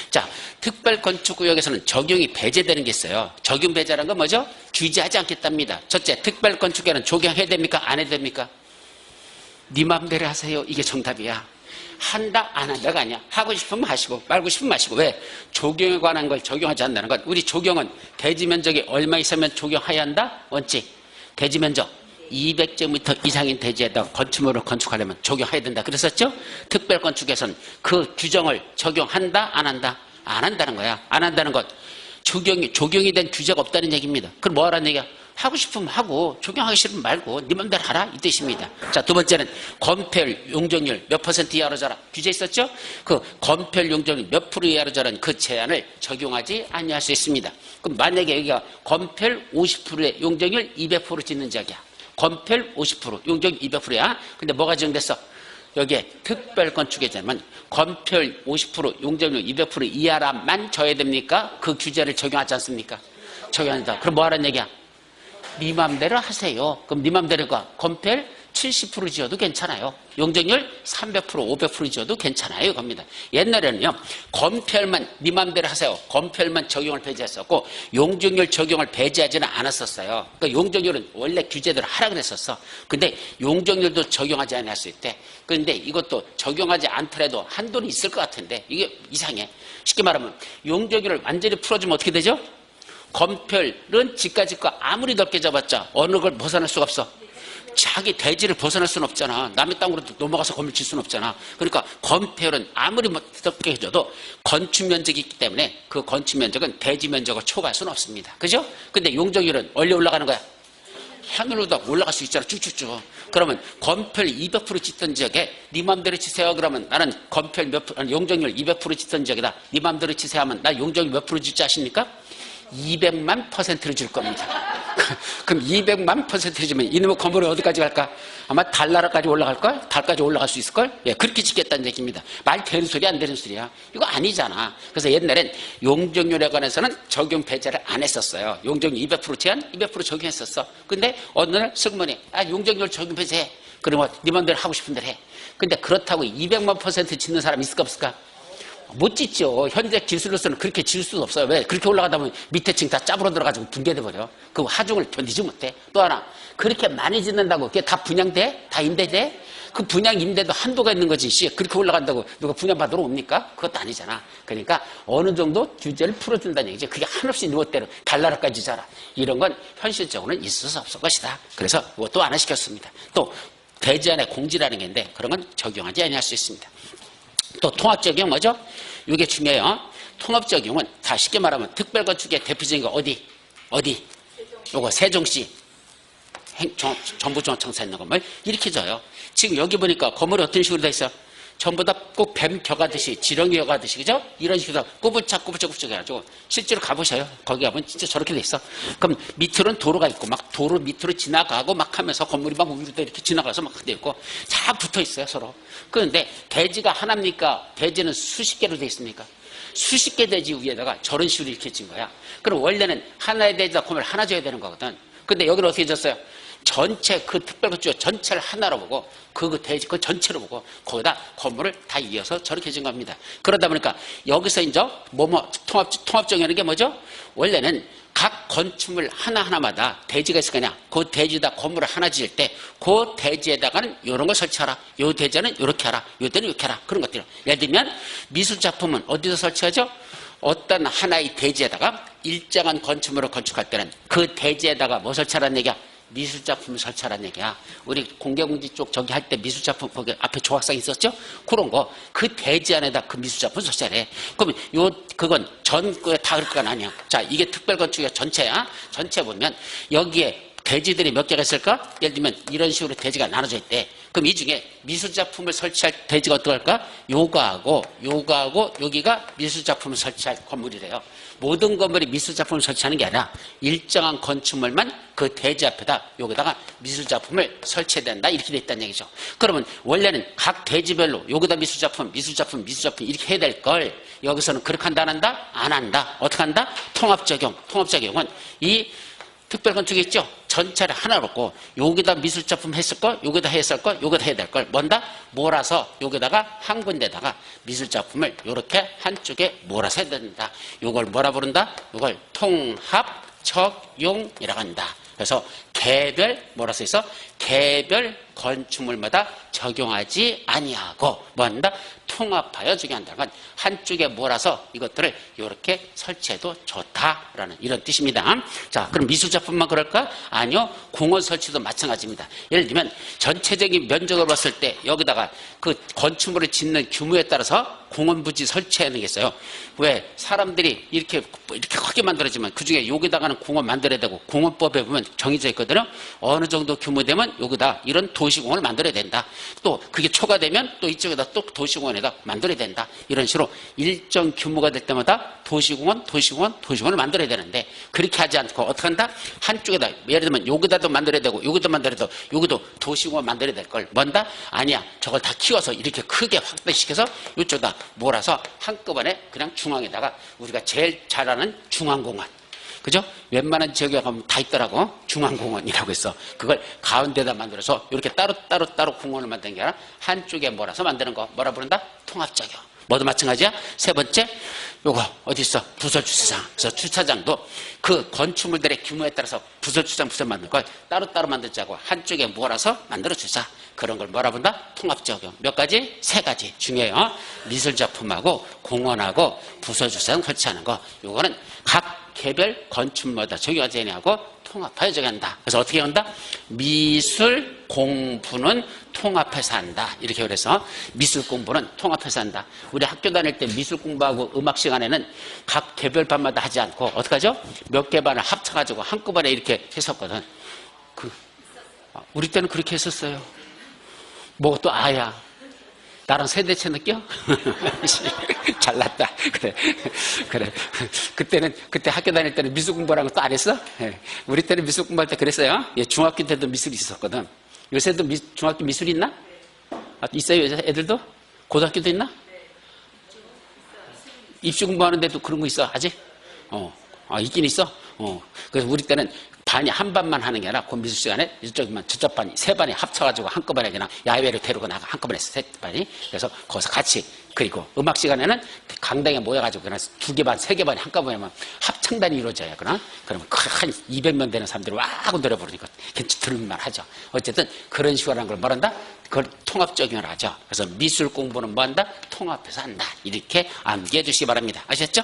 자, 특별건축구역에서는 적용이 배제되는 게 있어요. 적용 배제라는 건 뭐죠? 규제하지 않겠답니다. 첫째, 특별건축구역에는 적용해야 됩니까? 안 해도 됩니까? 네 맘대로 하세요. 이게 정답이야. 한다, 안 한다가 아니야. 하고 싶으면 하시고 말고 싶으면 마시고. 왜? 적용에 관한 걸 적용하지 않는다는 건 우리 적용은 대지면적이 얼마 있으면 적용해야 한다? 원칙. 대지면적 200제곱미터 이상인 대지에다 건축물을 건축하려면 적용해야 된다. 그랬었죠? 특별건축에서는 그 규정을 적용한다? 안 한다? 안 한다는 거야. 안 한다는 것. 적용이 된 규제가 없다는 얘기입니다. 그럼 뭐 하라는 얘기야? 하고 싶으면 하고 적용하기 싫으면 말고 네 맘대로 하라 이 뜻입니다. 자, 두 번째는 건폐율 용적률 몇 % 이하로 자라 규제 있었죠? 그 건폐율 용적률 몇 % 이하로 자라는 그 제한을 적용하지 아니할 수 있습니다. 그럼 만약에 여기가 건폐율 50%의 용적률 200% 짓는 지역이야. 건폐율 50%, 용적률 200%야. 근데 뭐가 지정됐어? 여기에 특별건축에서는 건폐율 50%, 용적률 200% 이하라만 져야 됩니까? 그 규제를 적용하지 않습니까? 적용한다. 그럼 뭐 하라는 얘기야? 네 맘대로 하세요. 그럼 네 맘대로가 건폐율 70% 지어도 괜찮아요. 용적률 300%, 500% 지어도 괜찮아요. 겁니다. 옛날에는요, 건폐율만 네 맘대로 하세요. 건폐율만 적용을 배제했었고 용적률 적용을 배제하지는 않았었어요. 그러니까 용적률은 원래 규제대로 하라 그랬었어. 근데 용적률도 적용하지 않을 수 있대. 그런데 이것도 적용하지 않더라도 한도는 있을 것 같은데 이게 이상해. 쉽게 말하면 용적률을 완전히 풀어주면 어떻게 되죠? 건폐율은 집과 아무리 넓게 잡았자 어느 걸 벗어날 수가 없어. 자기 대지를 벗어날 수는 없잖아. 남의 땅으로 넘어가서 건물 질 수는 없잖아. 그러니까 건폐율은 아무리 넓게 해줘도 건축면적이 있기 때문에 그 건축면적은 대지 면적을 초과할 수는 없습니다. 그죠? 근데 용적률은 원래 올라가는 거야. 하늘로도 올라갈 수 있잖아. 쭉쭉쭉. 그러면 건폐율 200% 짓던 지역에 네 맘대로 치세요. 그러면 나는 건폐율 몇 프로, 용적률 200% 짓던 지역이다. 네 맘대로 치세요 하면 나 용적률 몇 프로 짓지 아십니까? 200만 %를 줄 겁니다. 그럼 200만 %를 주면 이놈의 건물이 어디까지 갈까? 아마 달나라까지 올라갈걸? 달까지 올라갈 수 있을걸? 예, 그렇게 짓겠다는 얘기입니다. 말 되는 소리 안 되는 소리야. 이거 아니잖아. 그래서 옛날엔 용적률에 관해서는 적용 배제를 안 했었어요. 용적률 200% 제한 200% 적용했었어. 근데 어느 날 승무원이 용적률 적용 배제해. 그러면 네 맘대로 하고 싶은 대로 해. 근데 그렇다고 200만 % 짓는 사람 있을까 없을까? 못 짓죠. 현재 기술로서는 그렇게 질 수도 없어요. 왜? 그렇게 올라가다 보면 밑에 층 다 짜부러 들어가지고 붕괴돼 버려. 그 하중을 견디지 못해. 또 하나, 그렇게 많이 짓는다고 그게 다 분양돼? 다 임대돼? 그 분양 임대도 한도가 있는 거지. 그렇게 올라간다고 누가 분양받으러 옵니까? 그것도 아니잖아. 그러니까 어느 정도 규제를 풀어준다는 얘기죠. 그게 한없이 누웠대로 달나라까지 자라. 이런 건 현실적으로는 있을 수 없을 것이다. 그래서 그것도 완화시켰습니다. 또 대지안의 공지라는 게 있는데 그런 건 적용하지 아니할 수 있습니다. 또 통합적용 뭐죠? 이게 중요해요. 통합적용은 다 쉽게 말하면 특별건축의 대표적인 거 어디? 요거 세종시 정부조합청사 있는 건물 이렇게 줘요. 지금 여기 보니까 건물이 어떤 식으로 돼 있어요? 전부 다 꼭 뱀 겨가듯이 지렁이 겨가듯이 그죠? 이런 식으로 꼬불짝 해가지고 실제로 가보셔요. 거기 가면 진짜 저렇게 돼 있어. 그럼 밑으로는 도로가 있고 막 도로 밑으로 지나가고 막 하면서 건물이 막 위로 이렇게 지나가서 막 돼 있고 다 붙어 있어요 서로. 그런데 대지가 하나입니까? 대지는 수십 개로 돼 있습니까? 수십 개 대지 위에다가 저런 식으로 이렇게 진 거야. 그럼 원래는 하나의 대지다 건물 하나 줘야 되는 거거든. 근데 여기는 어떻게 졌어요? 전체 그 특별건축 전체를 하나로 보고 그 대지 그 전체로 보고 거기다 건물을 다 이어서 저렇게 진 겁니다. 그러다 보니까 여기서 이제 통합적이라는 게 뭐죠? 원래는 각 건축물 하나하나마다 대지가 있을 거냐. 그 대지에다 건물을 하나 지을 때 그 대지에다가는 이런 걸 설치하라. 요 대지는 이렇게 하라. 요 대는 이렇게 하라. 그런 것들. 예를 들면 미술작품은 어디서 설치하죠? 어떤 하나의 대지에다가 일정한 건축물을 건축할 때는 그 대지에다가 뭐 설치하라는 얘기야? 미술작품을 설치하라는 얘기야. 우리 공개공지 쪽 저기 할 때 미술작품 거기 앞에 조각상 있었죠? 그런 거 그 대지 안에다 그 미술작품 설치하래. 그러면 그건 전국에 다 그럴 건 아니야. 자, 이게 특별건축의 전체야. 전체 보면 여기에 대지들이 몇 개가 있을까? 예를 들면 이런 식으로 대지가 나눠져 있대. 그럼 이 중에 미술작품을 설치할 대지가 어떨까? 요거하고 여기가 미술작품을 설치할 건물이래요. 모든 건물이 미술작품을 설치하는 게 아니라 일정한 건축물만 그 대지 앞에다 여기다가 미술작품을 설치해야 된다 이렇게 돼 있다는 얘기죠. 그러면 원래는 각 대지별로 여기다 미술작품 이렇게 해야 될 걸 여기서는 그렇게 한다 안 한다? 안 한다. 어떻게 한다? 통합적용은 이 특별건축이 있죠? 전체를 하나로 놓고 여기다 미술작품 했을 걸, 여기다 했을 걸, 여기다 해야 될 걸 뭔다? 몰아서 여기다가 한 군데다가 미술작품을 이렇게 한쪽에 몰아서 해야 된다. 이걸 뭐라 부른다? 이걸 통합적용이라고 한다. 그래서 개별 몰아서 해서 개별 건축물마다 적용하지 아니하고 뭐한다? 통합하여 적용한다는 건 한쪽에 몰아서 이것들을 이렇게 설치해도 좋다라는 이런 뜻입니다. 자, 그럼 미술작품만 그럴까? 아니요. 공원 설치도 마찬가지입니다. 예를 들면 전체적인 면적을 봤을 때 여기다가 그 건축물을 짓는 규모에 따라서 공원 부지 설치해야 되겠어요. 왜? 사람들이 이렇게 크게 만들어지면 그중에 여기다가는 공원 만들어야 되고 공원법에 보면 정해져 있거든요. 어느 정도 규모 되면 여기다 이런 도시공원을 만들어야 된다. 또 그게 초과되면 또 이쪽에다 또 도시공원에다 만들어야 된다. 이런 식으로 일정 규모가 될 때마다 도시공원을 만들어야 되는데 그렇게 하지 않고 어떻게 한다? 한쪽에다 예를 들면 여기다도 만들어야 되고 여기도 만들어야 되고 여기도 도시공원 만들어야 될 걸 뭔다? 아니야. 저걸 다 키워서 이렇게 크게 확대시켜서 이쪽에다 몰아서 한꺼번에 그냥 중앙에다가 우리가 제일 잘 아는 중앙공원. 그죠? 웬만한 지역에 가면 다 있더라고. 중앙공원이라고 해서 그걸 가운데다 만들어서 이렇게 따로 공원을 만드는 게 아니라 한쪽에 몰아서 만드는 거 뭐라 부른다? 통합적용. 뭐도 마찬가지야. 세 번째, 요거 어디 있어? 부설 주차장. 그래서 주차장도 그 건축물들의 규모에 따라서 부설 만드는 걸 따로 만들자고 한쪽에 몰아서 만들어 주자. 그런 걸 뭐라 본다? 통합적용. 몇 가지? 세 가지 중요해요. 미술작품하고 공원하고 부설 주차장 설치하는 거. 요거는 각 개별 건축마다 적용하지 않냐고 통합하여 적용한다. 그래서 어떻게 한다? 미술 공부는 통합해서 한다. 이렇게 그래서 미술 공부는 통합해서 한다. 우리 학교 다닐 때 미술 공부하고 음악 시간에는 각 개별 반마다 하지 않고 어떻게 하죠? 몇 개 반을 합쳐가지고 한꺼번에 이렇게 했었거든. 우리 때는 그렇게 했었어요. 뭐 또 아야. 나랑 세대차 느껴? 잘났다. 그래. 그때 학교 다닐 때는 미술 공부라는 것도 안 했어? 예. 우리 때는 미술 공부할 때 그랬어요. 예, 중학교 때도 미술이 있었거든. 요새도 중학교 미술이 있나? 있어요, 애들도? 고등학교도 있나? 입시 공부하는데도 그런 거 있어, 아직? 있긴 있어? 그래서 우리 때는 반이 한 반만 하는 게 아니라 그 미술 시간에 이쪽만 저쪽 반이 세 반이 합쳐가지고 한꺼번에 그냥 야외로 데리고 나가 한꺼번에 세 반이. 그래서 거기서 같이. 그리고 음악 시간에는 강당에 모여가지고 그냥 두 개 반, 세 개 반이 한꺼번에만 합창단이 이루어져요. 그러면 한 200명 되는 사람들이 와 하고 노래 부르니까 들을만 하죠. 어쨌든 그런 식으로 하는 걸 뭐란다? 그걸 통합적용을 하죠. 그래서 미술 공부는 뭐 한다? 통합해서 한다. 이렇게 암기해 주시기 바랍니다. 아셨죠?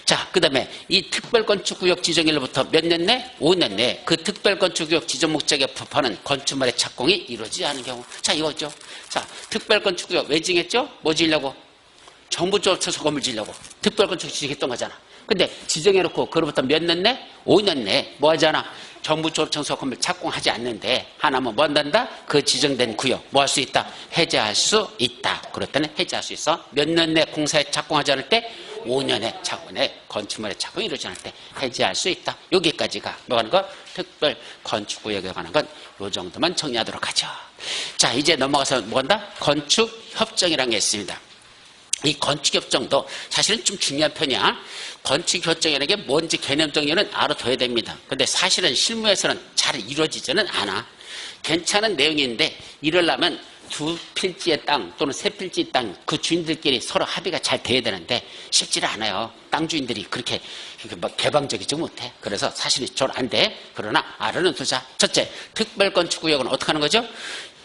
자, 그 다음에 이 특별건축구역 지정일로부터 몇 년 내? 5년 내에 그 특별건축구역 지정 목적에 부합하는 건축물의 착공이 이루어지지 않은 경우. 자, 이거죠. 자, 특별건축구역 왜 지정했죠? 뭐 지으려고? 정부 쪽 쳐서 건물 지으려고. 특별건축 지정했던 거잖아. 근데 지정해놓고 그로부터 몇 년 내? 5년 내에 뭐 하잖아? 정부 조합청소 건물 착공하지 않는데 하나면 뭐 한단다? 그 지정된 구역 뭐 할 수 있다? 해제할 수 있다. 그럴 때는 해제할 수 있어. 몇 년 내 공사에 착공하지 않을 때? 5년에 착공에 건축물의 착공이 이루어지지 않을 때 해제할 수 있다. 여기까지가 뭐 하는 거? 특별 건축구역에 관한 건 요 정도만 정리하도록 하죠. 자, 이제 넘어가서 뭐 한다? 건축협정이라는 게 있습니다. 이 건축협정도 사실은 좀 중요한 편이야. 건축협정이라는 게 뭔지 개념 정리는 알아둬야 됩니다. 근데 사실은 실무에서는 잘 이루어지지는 않아. 괜찮은 내용인데 이러려면 두 필지의 땅 또는 세 필지 땅 그 주인들끼리 서로 합의가 잘 돼야 되는데 쉽지는 않아요. 땅 주인들이 그렇게 뭐 개방적이지 못해. 그래서 사실은 잘 안 돼. 그러나 알아는 두자. 첫째, 특별건축구역은 어떻게 하는 거죠?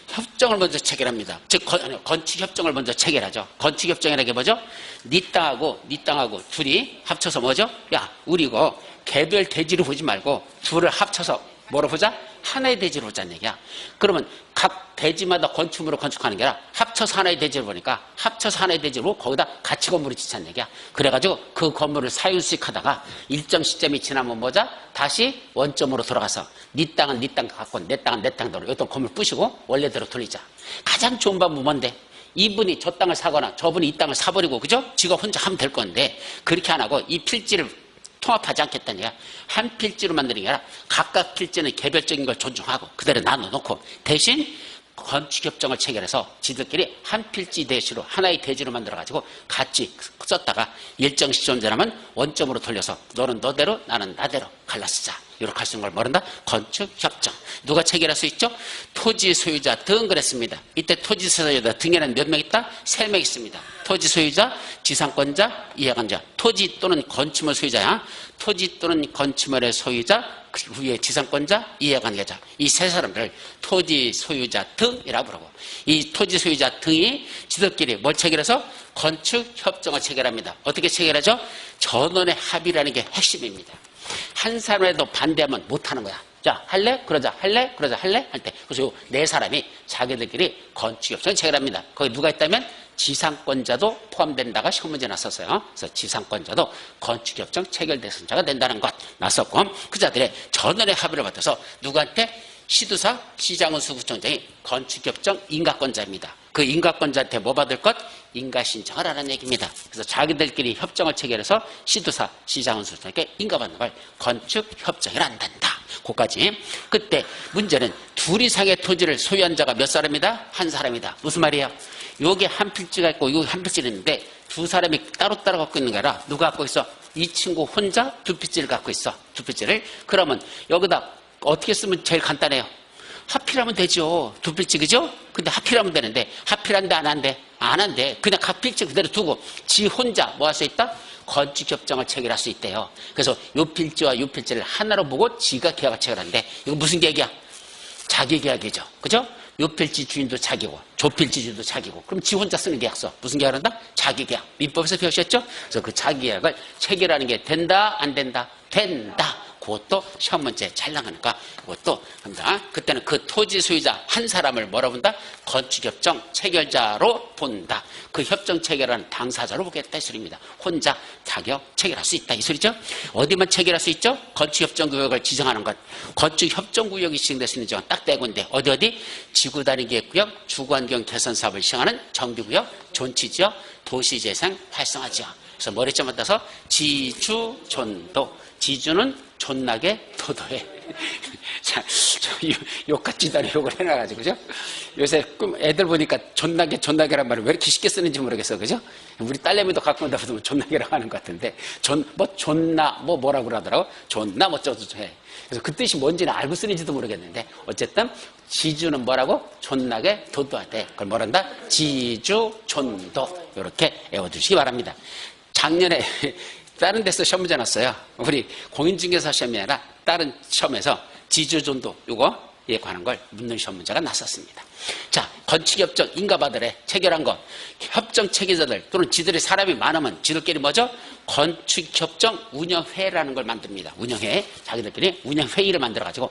협정을 먼저 체결합니다. 즉 건축협정을 먼저 체결하죠. 건축협정이라는 게 뭐죠? 네 땅하고 둘이 합쳐서 뭐죠? 야, 우리 이거 개별 대지로 보지 말고 둘을 합쳐서 뭐로 보자? 하나의 대지로 보자는 얘기야. 그러면 각 대지마다 건축물을 건축하는 게 아니라 합쳐서 하나의 대지를 보니까 합쳐서 하나의 대지로 거기다 같이 건물을 짓자는 얘기야. 그래가지고 그 건물을 사유수익 하다가 일정 시점이 지나면 뭐자? 다시 원점으로 돌아가서 네 땅은 네 땅 갖고 내 땅은 내 땅대로 어떤 건물 부시고 원래대로 돌리자. 가장 좋은 방법은 뭔데? 이분이 저 땅을 사거나 저분이 이 땅을 사버리고 그죠? 지가 혼자 하면 될 건데 그렇게 안 하고 이 필지를 통합하지 않겠다는 얘기야. 한 필지로 만드는 게 아니라 각각 필지는 개별적인 걸 존중하고 그대로 나눠놓고 대신 건축협정을 체결해서 지들끼리 한 필지 대지로 하나의 대지로 만들어가지고 같이 썼다가 일정 시점 지나면 원점으로 돌려서 너는 너대로 나는 나대로 갈라쓰자. 이렇게 할 수 있는 걸 모른다? 건축협정. 누가 체결할 수 있죠? 토지 소유자 등 그랬습니다. 이때 토지 소유자 등에는 몇 명 있다? 3명 있습니다. 토지 소유자, 지상권자, 이해관자. 토지 또는 건축물 소유자야. 토지 또는 건축물의 소유자, 그 위에 지상권자, 이해관계자. 이 세 사람들 토지 소유자 등이라고 부르고 이 토지 소유자 등이 지들끼리 뭘 체결해서 건축협정을 체결합니다. 어떻게 체결하죠? 전원의 합의라는 게 핵심입니다. 한 사람에도 반대하면 못하는 거야. 자, 할래? 그러자. 할래? 그러자. 할래? 할 때. 그래서 요 네 사람이 자기들끼리 건축협정을 체결합니다. 거기 누가 있다면 지상권자도 포함된다가 시험 문제 났었어요. 그래서 지상권자도 건축협정 체결 대상자가 된다는 것 났었고 그 자들의 전원의 합의를 받아서 누구한테? 시도사 시장운수구청장이 건축협정 인가권자입니다. 그 인가권자한테 뭐 받을 것? 인가신청을 하라는 얘기입니다. 그래서 자기들끼리 협정을 체결해서 시도사 시장운수구청장에게 인가받는 걸 건축협정이라 한단다. 그까지. 그때 문제는 둘 이상의 토지를 소유한 자가 몇 사람이다? 한 사람이다. 무슨 말이에요? 여기 한 필지가 있고 여기 한 필지가 있는데 두 사람이 따로따로 갖고 있는 게 아니라 누가 갖고 있어? 이 친구 혼자 두 필지를 갖고 있어. 두 필지를. 그러면 여기다 어떻게 쓰면 제일 간단해요? 합필하면 되죠. 두 필지 그죠? 근데 합필하면 되는데 합필한데 안 한대? 안 한대. 그냥 각 필지 그대로 두고 지 혼자 뭐 할 수 있다? 건축협정을 체결할 수 있대요. 그래서 요 필지와 요 필지를 하나로 보고 지가 계약을 체결한대. 이거 무슨 계약이야? 자기 계약이죠. 그죠? 요 필지 주인도 자기고 저 필지 주인도 자기고 그럼 지 혼자 쓰는 계약서 무슨 계약을 한다? 자기 계약. 민법에서 배우셨죠? 그래서 그 자기 계약을 체결하는 게 된다 안 된다? 된다. 그것도 시험 문제 잘 나가니까 그것도 합니다. 그때는 그 토지 소유자 한 사람을 뭐라 본다? 건축협정 체결자로 본다. 그 협정 체결하는 당사자로 보겠다 이 소리입니다. 혼자 자격 체결할 수 있다 이 소리죠. 어디만 체결할 수 있죠? 건축협정구역을 지정하는 것. 건축협정구역이 지정될 수 있는 지역은 딱 네 군데. 어디? 지구단위기획구역, 주거환경 개선 사업을 시행하는 정비구역, 존치지역, 도시재생 활성화지역. 그래서 머리점을 따서 지주존도. 지주는 존나게 도도해. 자, 욕같지도 욕을 해놔가지고, 그죠? 요새 애들 보니까 존나게란 말을 왜 이렇게 쉽게 쓰는지 모르겠어, 그죠? 우리 딸내미도 가끔 온다 보면 존나게라고 하는 것 같은데, 뭐라고 그러더라고? 존나 해. 그래서 그 뜻이 뭔지는 알고 쓰는지도 모르겠는데, 어쨌든, 지주는 뭐라고? 존나게 도도하대. 그걸 뭐란다? 지주존도. 이렇게 외워두시기 바랍니다. 작년에 다른 데서 시험 문제 났어요. 우리 공인중개사 시험이 아니라 다른 시험에서 지주존도 요거에 관한 걸 묻는 시험 문제가 났었습니다. 자, 건축협정 인가받으래 체결한 거 협정 체계자들 또는 지들의 사람이 많으면 지들끼리 뭐죠? 건축협정 운영회라는 걸 만듭니다. 운영회. 자기들끼리 운영회의를 만들어가지고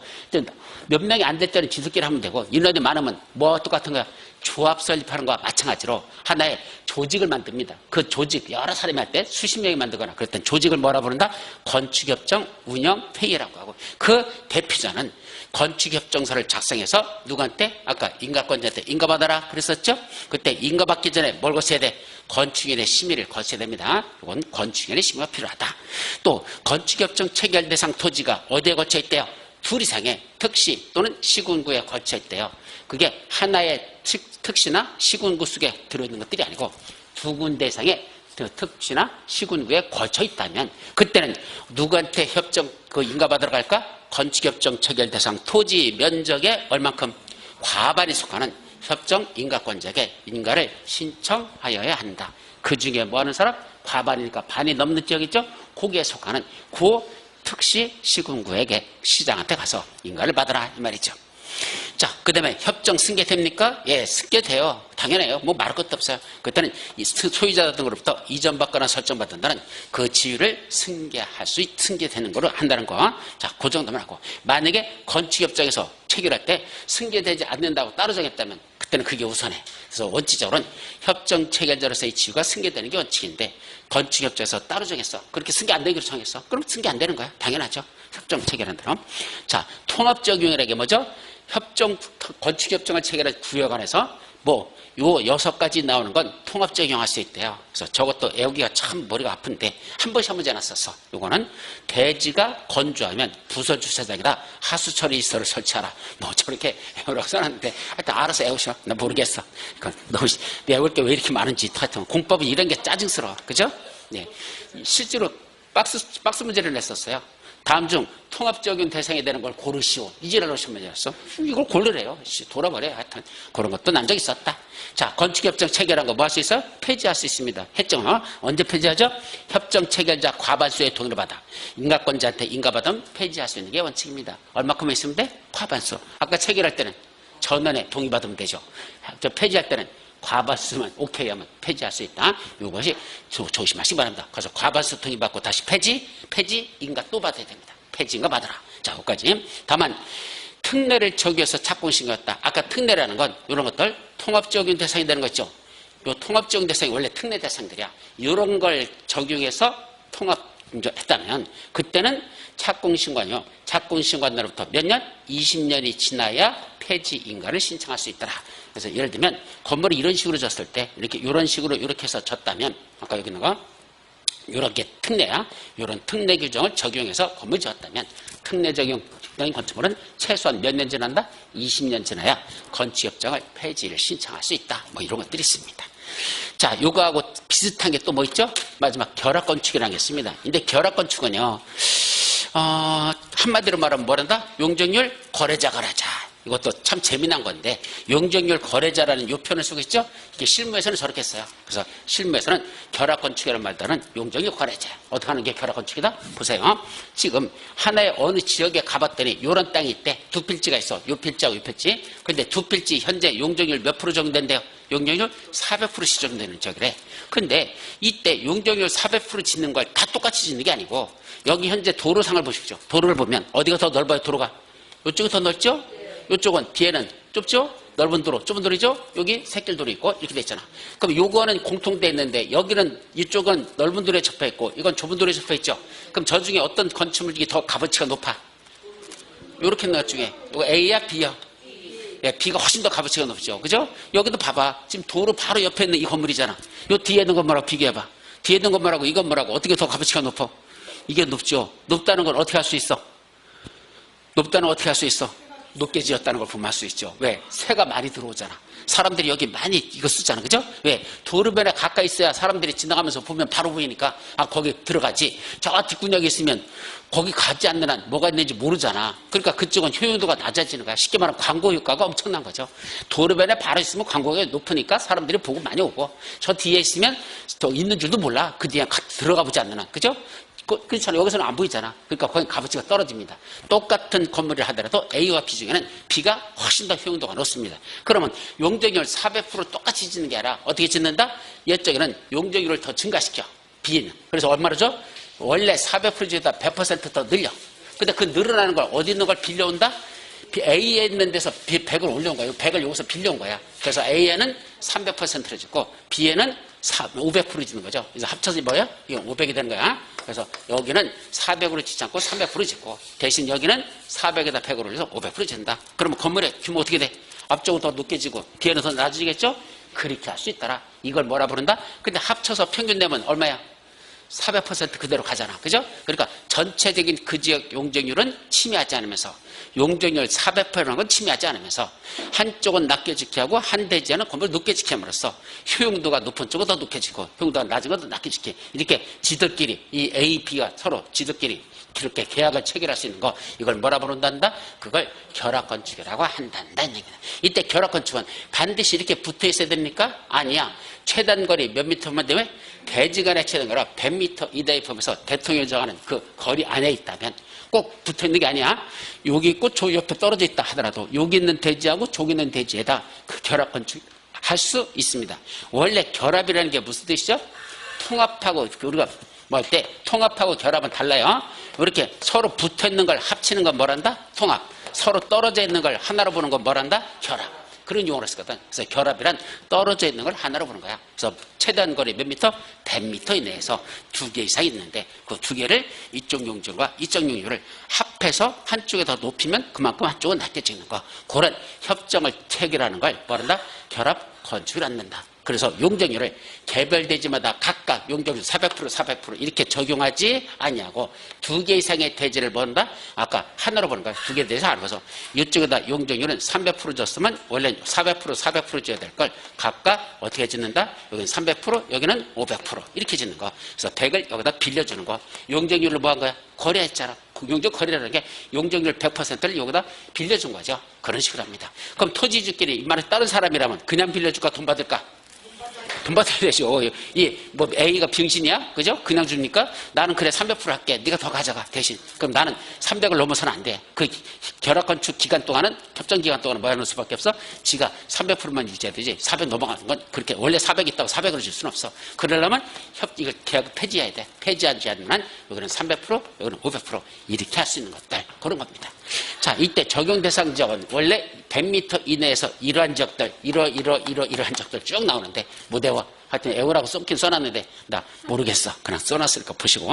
몇 명이 안 될 때는 지들끼리 하면 되고 인원이 많으면 뭐 똑같은 거야. 조합 설립하는 거와 마찬가지로 하나의 조직을 만듭니다. 그 조직 여러 사람이 할 때 수십 명이 만들거나 그랬던 조직을 뭐라 부른다? 건축협정 운영회의라고 하고 그 대표자는 건축협정서를 작성해서 누구한테? 아까 인가권자한테 인가받아라 그랬었죠? 그때 인가받기 전에 뭘 거쳐야 돼? 건축인의 심의를 거쳐야 됩니다. 이건 건축인의 심의가 필요하다. 또 건축협정 체결 대상 토지가 어디에 거쳐 있대요? 둘 이상의 특시 또는 시군구에 거쳐 있대요. 그게 하나의 특시나 시군구 속에 들어있는 것들이 아니고 두 군데 이상의 특시나 시군구에 거쳐 있다면 그때는 누구한테 협정 인가받으러 갈까? 건축협정 체결 대상 토지 면적의 얼만큼 과반이 속하는 협정 인가권자에게 인가를 신청하여야 한다. 그 중에 뭐 하는 사람? 과반이니까 반이 넘는 지역 있죠? 거기에 속하는 그 특시 시군구에게 시장한테 가서 인가를 받아라 이 말이죠. 자, 그 다음에 협정 승계됩니까? 예, 승계돼요. 당연해요. 뭐 말할 것도 없어요. 그때는 소유자 등으로부터 이전받거나 설정받는다는 그 지위를 승계되는 거로 한다는 거. 자, 그 정도만 하고. 만약에 건축협정에서 체결할 때 승계되지 않는다고 따로 정했다면 그때는 그게 우선해. 그래서 원칙적으로는 협정 체결자로서의 지위가 승계되는 게 원칙인데 건축협정에서 따로 정했어. 그렇게 승계 안 되기로 정했어. 그럼 승계 안 되는 거야. 당연하죠. 협정 체결한 대로. 자, 통합적용이라는 게 뭐죠? 건축협정을 체결한 구역 안에서 요 6가지 나오는 건 통합적용할 수 있대요. 그래서 저것도 외우기가 참 머리가 아픈데 한 번 시험 문제 났었어. 요거는 대지가 건조하면 부서 주차장에다 하수 처리시설을 설치하라. 뭐 저렇게 외우라고 써놨는데 하여튼 알아서 외우셔. 나 모르겠어. 너무 외울 게 왜 이렇게 많은지 하여튼 공법은 이런 게 짜증스러워. 그죠? 네. 실제로 박스 문제를 냈었어요. 다음 중 통합 적용 대상이 되는 걸 고르시오. 이지랄로 시험 문제였어. 이걸 고르래요. 돌아버려. 하여튼 그런 것도 난 적 있었다. 자, 건축협정 체결한 거 뭐 할 수 있어요? 폐지할 수 있습니다. 했죠? 언제 폐지하죠? 협정 체결자 과반수의 동의를 받아. 인가권자한테 인가받으면 폐지할 수 있는 게 원칙입니다. 얼마큼만 있으면 돼? 과반수. 아까 체결할 때는 전원에 동의받으면 되죠. 저 폐지할 때는 과반수만 오케이 하면 폐지할 수 있다. 이것이 조심하시기 바랍니다. 그래서 과반수 동의받고 다시 폐지 인가 또 받아야 됩니다. 폐지 인가 받아라. 자, 여기까지. 다만 특례를 적용해서 착공신고했다. 아까 특례라는 건 이런 것들 통합적용 대상이 되는 거 있죠. 이 통합적용 대상이 원래 특례 대상들이야. 이런 걸 적용해서 통합했다면 그때는 착공신고는요. 착공신고한 날부터 몇 년? 20년이 지나야 폐지 인가를 신청할 수 있더라. 그래서 예를 들면 건물이 이런 식으로 졌을 때 이런 식으로 이렇게 해서 졌다면 아까 여기 있는 거 이렇게 특례야. 이런 특례 규정을 적용해서 건물을 지었다면 특례 적용인 건축물은 최소한 몇 년 지난다? 20년 지나야 건축협정을 폐지를 신청할 수 있다. 뭐 이런 것들이 있습니다. 자, 요거하고 비슷한 게 또 뭐 있죠? 마지막 결합건축이라는 게 있습니다. 근데 결합건축은요, 한마디로 말하면 뭐란다? 용적률 거래자. 이것도 참 재미난 건데 용적률 거래자라는 요 표현을 쓰고 있죠. 이게 실무에서는 저렇게 써요. 그래서 실무에서는 결합건축이라는 말보다는 용적률 거래자. 어떻게 하는 게 결합건축이다? 보세요. 지금 하나의 어느 지역에 가봤더니 요런 땅이 있대. 두 필지가 있어. 요 필지하고 요 필지. 근데 두 필지 현재 용적률 몇 프로 정도 된대요? 용적률 400% 시정되는 지역이래. 근데 이때 용적률 400% 짓는 걸 다 똑같이 짓는 게 아니고 여기 현재 도로상을 보십시오. 도로를 보면 어디가 더 넓어요? 도로가. 이쪽이 더 넓죠? 이쪽은 뒤에는 좁죠? 넓은 도로, 좁은 도로죠? 여기 새길도로 있고 이렇게 돼 있잖아. 그럼 요거는 공통돼 있는데 여기는 이쪽은 넓은 도로에 접해 있고 이건 좁은 도로에 접해 있죠. 그럼 저 중에 어떤 건축물이 더 값어치가 높아? 요렇게 있는 것 중에 이거 A야 B야? 예, B가 훨씬 더 값어치가 높죠. 그죠? 여기도 봐봐. 지금 도로 바로 옆에 있는 이 건물이잖아. 요 뒤에 있는 건물하고 비교해봐. 뒤에 있는 건물하고 이 건물하고 어떻게 더 값어치가 높아? 이게 높죠. 높다는 건 어떻게 할 수 있어? 높다는 건 어떻게 할 수 있어? 높게 지었다는 걸 보면 알 수 있죠. 왜? 새가 많이 들어오잖아. 사람들이 여기 많이 이거 쓰잖아. 그죠? 왜? 도로변에 가까이 있어야 사람들이 지나가면서 보면 바로 보이니까 아 거기 들어가지. 저 뒷구녕에 있으면 거기 가지 않는 한 뭐가 있는지 모르잖아. 그러니까 그쪽은 효용도가 낮아지는 거야. 쉽게 말하면 광고 효과가 엄청난 거죠. 도로변에 바로 있으면 광고가 높으니까 사람들이 보고 많이 오고 저 뒤에 있으면 또 있는 줄도 몰라. 그 뒤에 들어가 보지 않는 한. 그죠? 그렇잖아. 여기서는 안 보이잖아. 그러니까 거기 값어치가 떨어집니다. 똑같은 건물을 하더라도 A와 B 중에는 B가 훨씬 더 효용도가 높습니다. 그러면 용적률 400% 똑같이 짓는 게 아니라 어떻게 짓는다? 이쪽에는 용적률을 더 증가시켜. B는. 그래서 얼마로 줘? 원래 400%에다 100%더 늘려. 근데 그 늘어나는 걸 어디 있는 걸 빌려온다? A에 있는 데서 100을 올려온 거야. 100을 여기서 빌려온 거야. 그래서 A에는 300%를 짓고 B에는 500% 짓는 거죠. 그래서 합쳐서 뭐야? 이건 500이 되는 거야. 그래서 여기는 400으로 짓지 않고 300% 짓고 대신 여기는 400에다 100으로 올려서 500% 짓는다. 그러면 건물의 규모 어떻게 돼? 앞쪽은 더 높게 지고 뒤에는 더 낮아지겠죠? 그렇게 할 수 있더라. 이걸 뭐라 부른다? 근데 합쳐서 평균 내면 얼마야? 400% 그대로 가잖아. 그죠? 그러니까 전체적인 그 지역 용적률은 침해하지 않으면서 용적률 400%라는 건 침해하지 않으면서 한쪽은 낮게 지게 하고 한 대지에는 건물을 높게 지게 함으로써 효용도가 높은 쪽은 더 높게 지고 효용도가 낮은 건 더 낮게 지게 이렇게 지들끼리 이 A, B가 서로 지들끼리 이렇게 계약을 체결할 수 있는 거 이걸 뭐라 부른단다? 그걸 결합건축이라고 한단다. 이때 결합건축은 반드시 이렇게 붙어 있어야 됩니까? 아니야. 최단거리 몇 미터만 되면 대지간의 최단거리가 100m 이내에 포함해서 대통령이 정하는 그 거리 안에 있다면 꼭 붙어 있는 게 아니야. 여기 있고 저 옆에 떨어져 있다 하더라도 여기 있는 대지하고 저기 있는 대지에다 그 결합건축 할 수 있습니다. 원래 결합이라는 게 무슨 뜻이죠? 통합하고 우리가 뭐 할 때 통합하고 결합은 달라요. 이렇게 서로 붙어 있는 걸 합치는 건 뭐란다? 통합. 서로 떨어져 있는 걸 하나로 보는 건 뭐란다? 결합. 그런 용어를 쓰거든. 그래서 결합이란 떨어져 있는 걸 하나로 보는 거야. 그래서 최대한 거리 몇 미터? 100m 이내에서 두 개 이상 있는데 그 두 개를 이쪽 용적률과 이쪽 용적률을 합해서 한쪽에 더 높이면 그만큼 한쪽은 낮게 찍는 거. 그런 협정을 체결하는 걸 뭐란다? 결합 건축을 갖는다. 그래서 용적률을 개별 대지마다 각각 용적률 400% 이렇게 적용하지 아니하고 두 개 이상의 대지를 본다. 아까 하나로 보는 거야. 두 개 대지 하나로 봐서 이쪽에다 용적률은 300% 줬으면 원래 400% 줘야 될 걸 각각 어떻게 짓는다? 여기는 300% 여기는 500% 이렇게 짓는 거. 그래서 100을 여기다 빌려주는 거. 용적률을 뭐 한 거야? 거래했잖아. 용적 거래라는 게 용적률 100%를 여기다 빌려준 거죠. 그런 식으로 합니다. 그럼 토지주끼리 이만한 다른 사람이라면 그냥 빌려줄까 돈 받을까? 돈 받아야 되죠. 뭐 A가 병신이야? 그죠? 그냥 줍니까? 나는 그래 300% 할게. 네가 더 가져가 대신. 그럼 나는 300을 넘어서는 안 돼. 그 결합건축 기간 동안은 협정 기간 동안은 뭐 하는 수밖에 없어? 지가 300%만 유지해야 되지. 400 넘어가는 건 그렇게 원래 400 있다고 400으로 줄 수는 없어. 그러려면 이걸 계약을 폐지해야 돼. 폐지하지 않는 한 여기는 300% 여기는 500% 이렇게 할 수 있는 것들 그런 겁니다. 자, 이때 적용 대상 지역은 원래 100m 이내에서 이러한 지역들, 이러한 지역들 쭉 나오는데 못 외워. 하여튼 외우라고 써긴 써놨는데 나 모르겠어. 그냥 써놨으니까 보시고.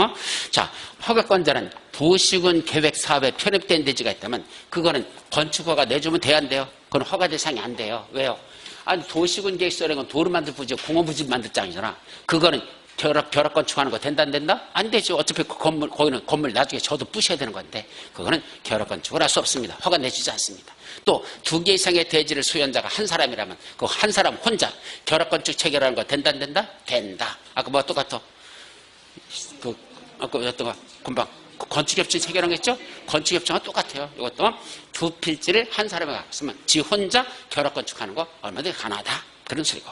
자, 허가권자는 도시군 계획 사업에 편입된 대지가 있다면 그거는 건축허가 내주면 돼야 안 돼요? 그건 허가 대상이 안 돼요. 왜요? 아니 도시군 계획서라는 건 도로 만들 부지, 공업부지 만들 장이잖아. 그거는 결합 건축하는 거 된다 안 된다? 안 되죠. 어차피 그 건물, 거기는 건물 나중에 저도 부셔야 되는 건데 그거는 결합 건축을 할 수 없습니다. 허가 내주지 않습니다. 또 두 개 이상의 대지를 소유한자가 한 사람이라면 그 한 사람 혼자 결합 건축 체결하는 거 된다 안 된다? 된다. 아까 뭐 똑같아? 그 아까 어떤 거 금방 건축협정 체결한 거 있죠? 건축협정은 똑같아요. 이것도 두 필지를 한 사람이 갖으면 지 혼자 결합건축하는 거 얼마든지 가능하다. 그런 소리고.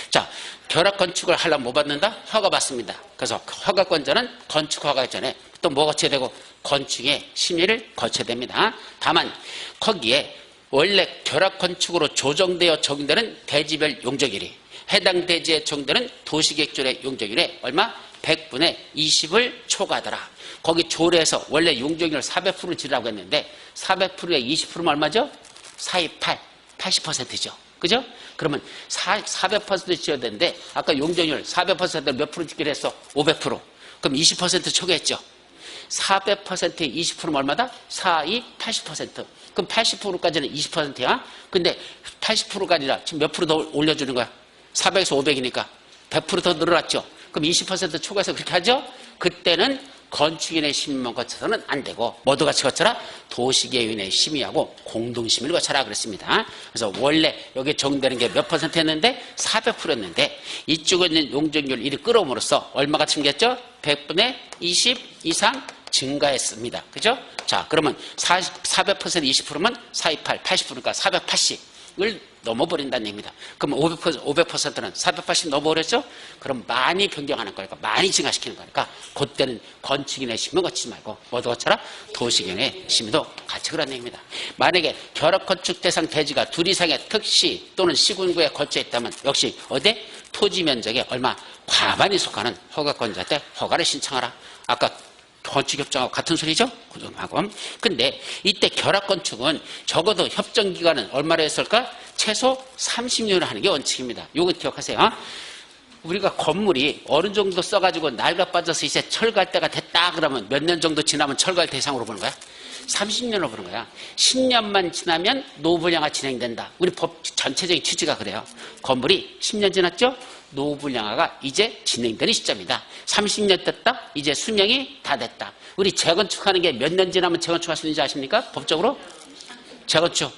자, 결합건축을 하려면 뭐 받는다? 허가 받습니다. 그래서 허가권자는 건축 허가 전에 또 뭐 거쳐야 되고 건축의 심의를 거쳐야 됩니다. 다만 거기에 원래 결합건축으로 조정되어 적용되는 대지별 용적률이 해당 대지에 적용되는 도시계획조례 용적률에 얼마? 100분의 20을 초과하더라. 거기 조례에서 원래 용적률 400%를 지르라고 했는데 400%에 20%면 얼마죠? 428, 80%죠. 그죠? 그러면 400% 지어야 되는데 아까 용적률 400%를 몇 프로 짓기로 했어? 500%. 그럼 20% 초과했죠. 400%에 20%면 얼마다? 4, 2, 80%. 그럼 80%까지는 20%야. 근데 80%까지라 지금 몇 프로 더 올려주는 거야? 400에서 500이니까 100% 더 늘어났죠. 그럼 20% 초과해서 그렇게 하죠? 그때는 건축인의 심의만 거쳐서는 안 되고 모두 같이 거쳐라? 도시계획위원회 심의하고 공동심의를 거쳐라 그랬습니다. 그래서 원래 여기 적용되는 게 몇 %였는데 400%였는데 이쪽에 있는 용적률 1이 끌어옴으로써 얼마가 증가했죠? 100분의 20 이상 증가했습니다. 그죠? 자, 그러면 400% 20%면 428, 80%니까 480을 넘어버린다는 얘기입니다. 그럼 500%는 480 넘어버렸죠? 그럼 많이 변경하는 거니까 많이 증가시키는 거니까 그때는 건축인의 심의 거치지 말고 모두 거쳐라? 도시계획의 심의도 같이 그런 얘기입니다. 만약에 결합건축 대상 대지가 둘 이상의 특시 또는 시군구에 거쳐 있다면 역시 어디? 토지 면적에 얼마? 과반이 속하는 허가권자한테 허가를 신청하라. 아까 건축협정하고 같은 소리죠? 그좀하고. 근데 이때 결합건축은 적어도 협정기간은 얼마로 했을까? 최소 30년을 하는 게 원칙입니다. 요거 기억하세요. 우리가 건물이 어느 정도 써가지고 낡아 빠져서 이제 철거할 때가 됐다 그러면 몇 년 정도 지나면 철거할 대상으로 보는 거야? 30년으로 보는 거야. 10년만 지나면 노후분양가 진행된다. 우리 법 전체적인 취지가 그래요. 건물이 10년 지났죠? 노후분양화가 이제 진행되는 시점이다. 30년 됐다? 이제 수명이 다 됐다. 우리 재건축하는 게 몇 년 지나면 재건축할 수 있는지 아십니까? 법적으로? 재건축.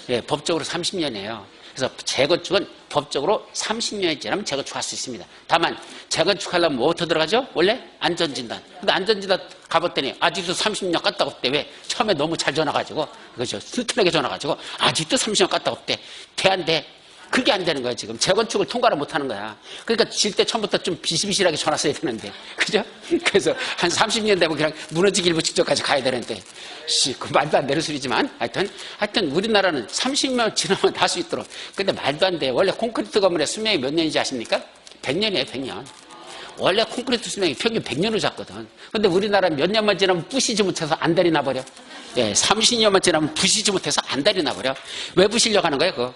예, 법적으로 30년이에요. 그래서 재건축은 법적으로 30년이 지나면 재건축할 수 있습니다. 다만 재건축하려면 뭐부터 들어가죠? 원래 안전진단. 근데 안전진단 가봤더니 아직도 30년 깠다고 없대. 왜? 처음에 너무 잘 전화가지고 그죠? 튼튼하게 전화가지고 아직도 30년 깠다고 없대. 돼 안 돼? 그게 안 되는 거야 지금. 재건축을 통과를 못하는 거야. 그러니까 질 때 처음부터 좀 비실비실하게 전화 써야 되는데. 그죠? 그래서 한 30년 되면 그냥 무너지기 일부 직전까지 가야 되는데. 그 말도 안 되는 소리지만 하여튼 우리나라는 30년 지나면 다 할 수 있도록. 근데 말도 안 돼. 원래 콘크리트 건물의 수명이 몇 년인지 아십니까? 100년이에요 100년. 원래 콘크리트 수명이 평균 100년을 잡거든. 근데 우리나라는 몇 년만 지나면 부시지 못해서 안달이 나버려. 예, 30년만 지나면 부시지 못해서 안달이 나버려. 왜 부시려고 하는 거예요 그거?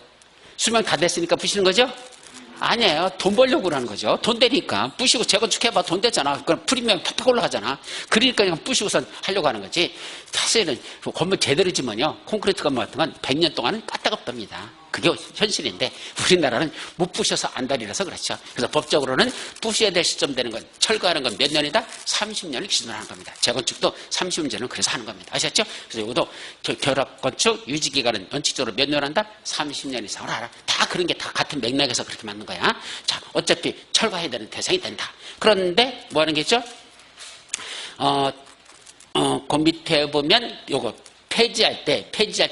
수명 다 됐으니까 부시는 거죠? 아니에요. 돈 벌려고 그러는 거죠. 돈 되니까. 부시고 재건축해봐 돈 되잖아. 그럼 프리미엄이 팍팍 올라가잖아. 그러니까 그냥 부시고선 하려고 하는 거지. 사실은 건물 제대로 지면요. 콘크리트 건물 같은 건 100년 동안은 까딱없답니다. 그게 현실인데 우리나라는 못 부셔서 안달이라서 그렇죠. 그래서 법적으로는 부셔야 될 시점 되는 건 철거하는 건 몇 년이다? 30년을 기준으로 하는 겁니다. 재건축도 30년은 그래서 하는 겁니다. 아셨죠? 그래서 이것도 결합건축 유지기간은 원칙적으로 몇 년 한다? 30년 이상을 하라. 다 그런 게 다 같은 맥락에서 그렇게 맞는 거야. 자, 어차피 철거해야 되는 대상이 된다. 그런데 뭐 하는 게 있죠? 그 밑에 보면 요거 폐지할 때